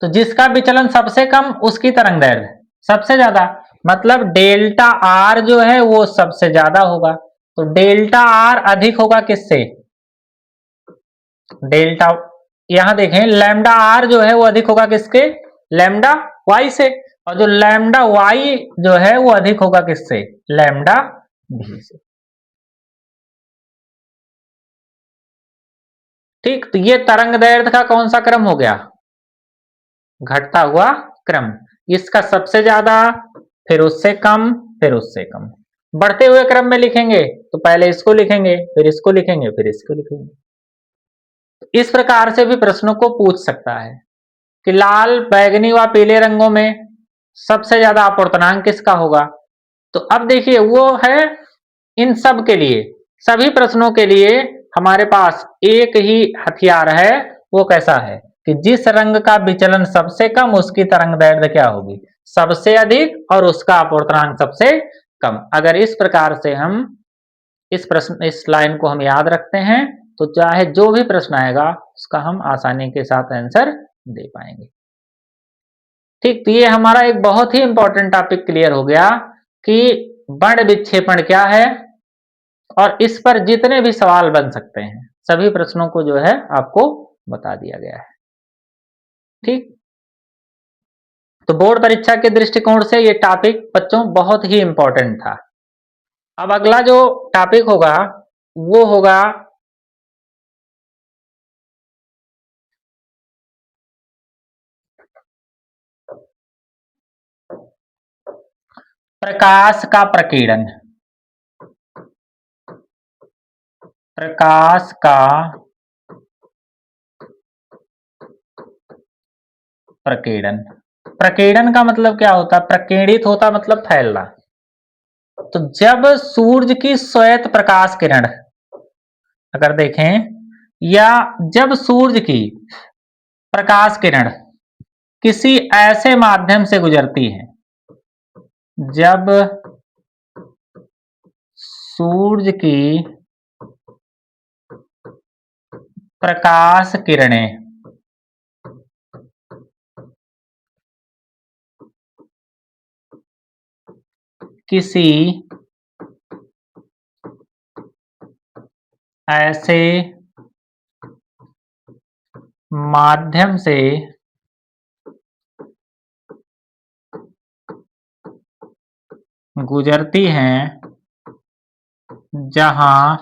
तो जिसका विचलन सबसे कम उसकी तरंग दैर्ध्य सबसे ज्यादा, मतलब डेल्टा आर जो है वो सबसे ज्यादा होगा, तो डेल्टा आर अधिक होगा किससे, डेल्टा, यहां देखें लैम्डा आर जो है वो अधिक होगा किसके, लैम्डा वाई से, और जो लैम्डा वाई जो है वो अधिक होगा किससे, लैम्डा भी से। ठीक, तो ये तरंग दैर्ध्य का कौन सा क्रम हो गया, घटता हुआ क्रम, इसका सबसे ज्यादा, फिर उससे कम, फिर उससे कम, बढ़ते हुए क्रम में लिखेंगे तो पहले इसको लिखेंगे फिर इसको लिखेंगे फिर इसको लिखेंगे। इस प्रकार से भी प्रश्नों को पूछ सकता है कि लाल, बैगनी व पीले रंगों में सबसे ज्यादा अपूर्णांक किसका होगा। तो अब देखिए वो है इन सब के लिए, सभी प्रश्नों के लिए हमारे पास एक ही हथियार है। वो कैसा है कि जिस रंग का विचलन सबसे कम उसकी तरंग दैर्ध्य क्या होगी, सबसे अधिक, और उसका अपूर्णांक सबसे कम। अगर इस प्रकार से हम इस लाइन को हम याद रखते हैं तो चाहे जो भी प्रश्न आएगा उसका हम आसानी के साथ आंसर दे पाएंगे। ठीक, तो ये हमारा एक बहुत ही इंपॉर्टेंट टॉपिक क्लियर हो गया कि वर्ण विक्षेपण क्या है, और इस पर जितने भी सवाल बन सकते हैं सभी प्रश्नों को जो है आपको बता दिया गया है। ठीक, तो बोर्ड परीक्षा के दृष्टिकोण से ये टॉपिक बच्चों बहुत ही इंपॉर्टेंट था। अब अगला जो टॉपिक होगा वो होगा प्रकाश का प्रकीर्णन। प्रकाश का प्रकीर्णन, प्रकीर्णन का मतलब क्या होता है, प्रकीर्णित होता मतलब फैलना। तो जब सूर्य की श्वेत प्रकाश किरण अगर देखें, या जब सूर्य की प्रकाश किरण किसी ऐसे माध्यम से गुजरती है, जब सूर्य की प्रकाश किरणें किसी ऐसे माध्यम से गुजरती हैं जहां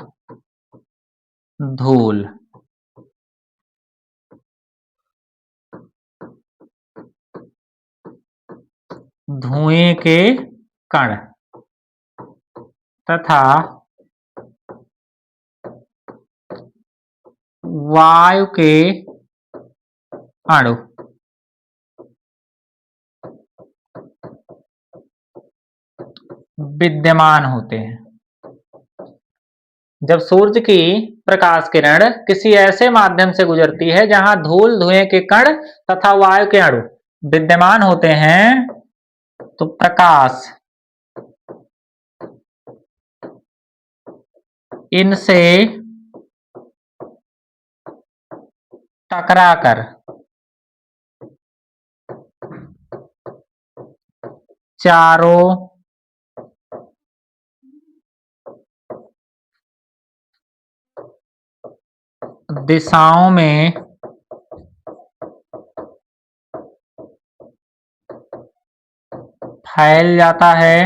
धूल, धुएं के कण तथा वायु के अणु विद्यमान होते हैं। जब सूर्य की प्रकाश किरण किसी ऐसे माध्यम से गुजरती है जहां धूल, धुएं के कण तथा वायु के अणु विद्यमान होते हैं, तो प्रकाश इनसे टकराकर चारों दिशाओं में फैल जाता है।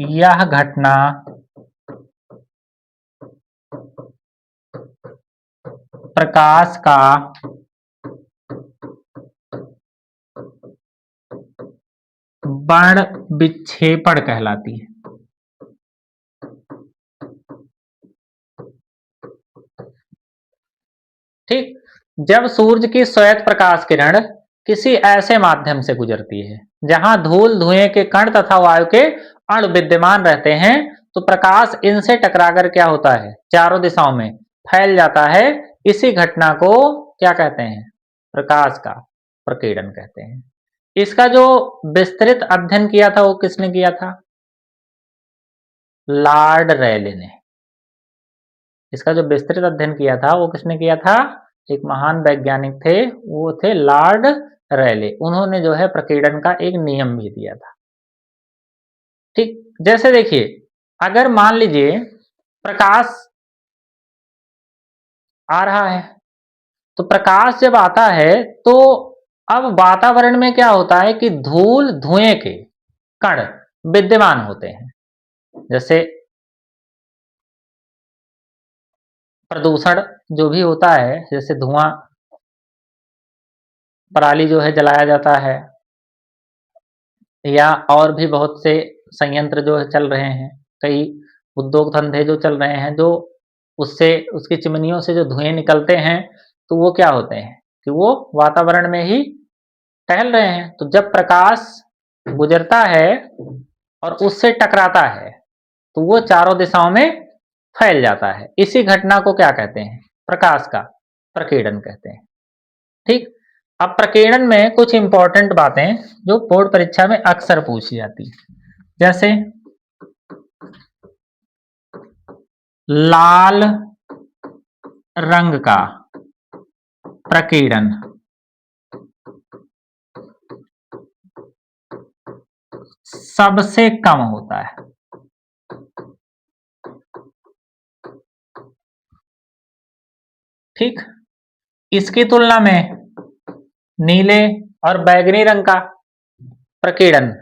यह घटना प्रकाश का वर्ण विक्षेपण कहलाती है। ठीक, जब सूर्य की श्वेत प्रकाश किरण किसी ऐसे माध्यम से गुजरती है जहां धूल, धुएं के कण तथा वायु के अणु विद्यमान रहते हैं, तो प्रकाश इनसे टकराकर क्या होता है, चारों दिशाओं में फैल जाता है। इसी घटना को क्या कहते हैं, प्रकाश का प्रकीर्णन कहते हैं। इसका जो विस्तृत अध्ययन किया था वो किसने किया था, लॉर्ड रेले ने। इसका जो विस्तृत अध्ययन किया था वो किसने किया था, एक महान वैज्ञानिक थे, वो थे लॉर्ड रेले। उन्होंने जो है प्रकीर्णन का एक नियम भी दिया था। ठीक, जैसे देखिए अगर मान लीजिए प्रकाश आ रहा है, तो प्रकाश जब आता है तो अब वातावरण में क्या होता है कि धूल, धुएं के कण विद्यमान होते हैं। जैसे प्रदूषण जो भी होता है, जैसे धुआं, पराली जो है जलाया जाता है, या और भी बहुत से संयंत्र जो चल रहे हैं, कई उद्योग धंधे जो चल रहे हैं, जो उससे उसकी चिमनियों से जो धुएँ निकलते हैं, तो वो क्या होते हैं कि वो वातावरण में ही टहल रहे हैं। तो जब प्रकाश गुजरता है और उससे टकराता है, तो वो चारों दिशाओं में फैल जाता है। इसी घटना को क्या कहते हैं? प्रकाश का प्रकीर्णन कहते हैं। ठीक? अब प्रकीर्णन में कुछ इम्पोर्टेंट बातें जो बोर्ड परीक्षा में अक्सर पूछी जाती हैं। जैसे लाल रंग का प्रकीर्णन सबसे कम होता है। ठीक? इसकी तुलना में नीले और बैंगनी रंग का प्रकीर्णन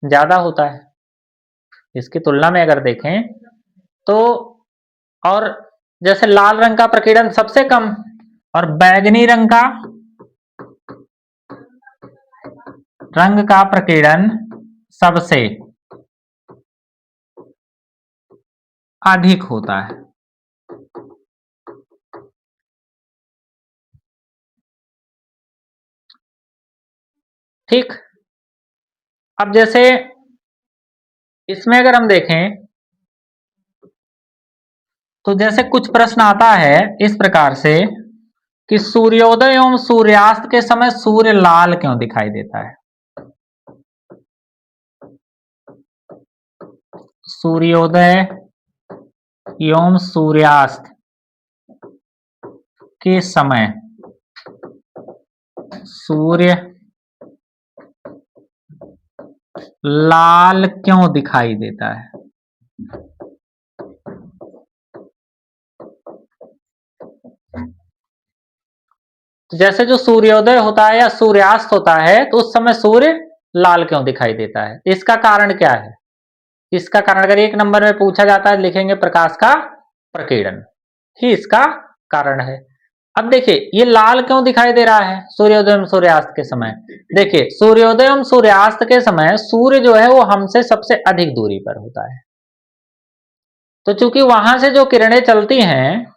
ज्यादा होता है। इसकी तुलना में अगर देखें तो, और जैसे लाल रंग का प्रकीर्णन सबसे कम और बैंगनी रंग का प्रकीर्णन सबसे अधिक होता है। ठीक? अब जैसे इसमें अगर हम देखें तो जैसे कुछ प्रश्न आता है इस प्रकार से कि सूर्योदय एवं सूर्यास्त के समय सूर्य लाल क्यों दिखाई देता है? सूर्योदय एवं सूर्यास्त के समय सूर्य लाल क्यों दिखाई देता है? जैसे जो सूर्योदय होता है या सूर्यास्त होता है तो उस समय सूर्य लाल क्यों दिखाई देता है? इसका कारण क्या है? इसका कारण अगर 1 नंबर में पूछा जाता है, लिखेंगे प्रकाश का प्रकीर्णन ही इसका कारण है। अब देखिए ये लाल क्यों दिखाई दे रहा है सूर्योदय एवं सूर्यास्त के समय? देखिए सूर्योदय एवं सूर्यास्त के समय सूर्य जो है वो हमसे सबसे अधिक दूरी पर होता है। तो चूंकि वहां से जो किरणें चलती हैं,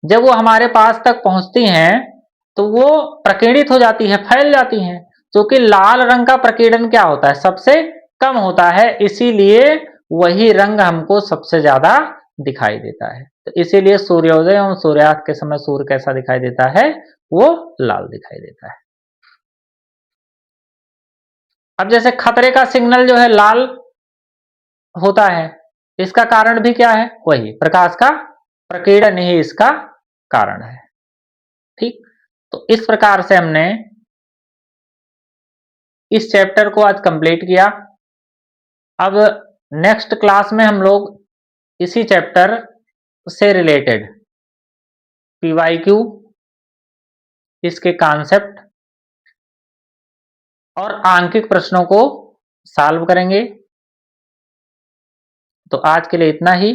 जब वो हमारे पास तक पहुंचती हैं तो वो प्रकीर्णित हो जाती है, फैल जाती हैं। क्योंकि लाल रंग का प्रकीर्णन क्या होता है? सबसे कम होता है, इसीलिए वही रंग हमको सबसे ज्यादा दिखाई देता है। तो इसीलिए सूर्योदय एवं सूर्यास्त के समय सूर्य कैसा दिखाई देता है? वो लाल दिखाई देता है। अब जैसे खतरे का सिग्नल जो है लाल होता है, इसका कारण भी क्या है? वही प्रकाश का प्रकीर्णन ही इसका कारण है। ठीक? तो इस प्रकार से हमने इस चैप्टर को आज कंप्लीट किया। अब नेक्स्ट क्लास में हम लोग इसी चैप्टर से रिलेटेड पीवाईक्यू, इसके कॉन्सेप्ट और आंकिक प्रश्नों को सॉल्व करेंगे। तो आज के लिए इतना ही।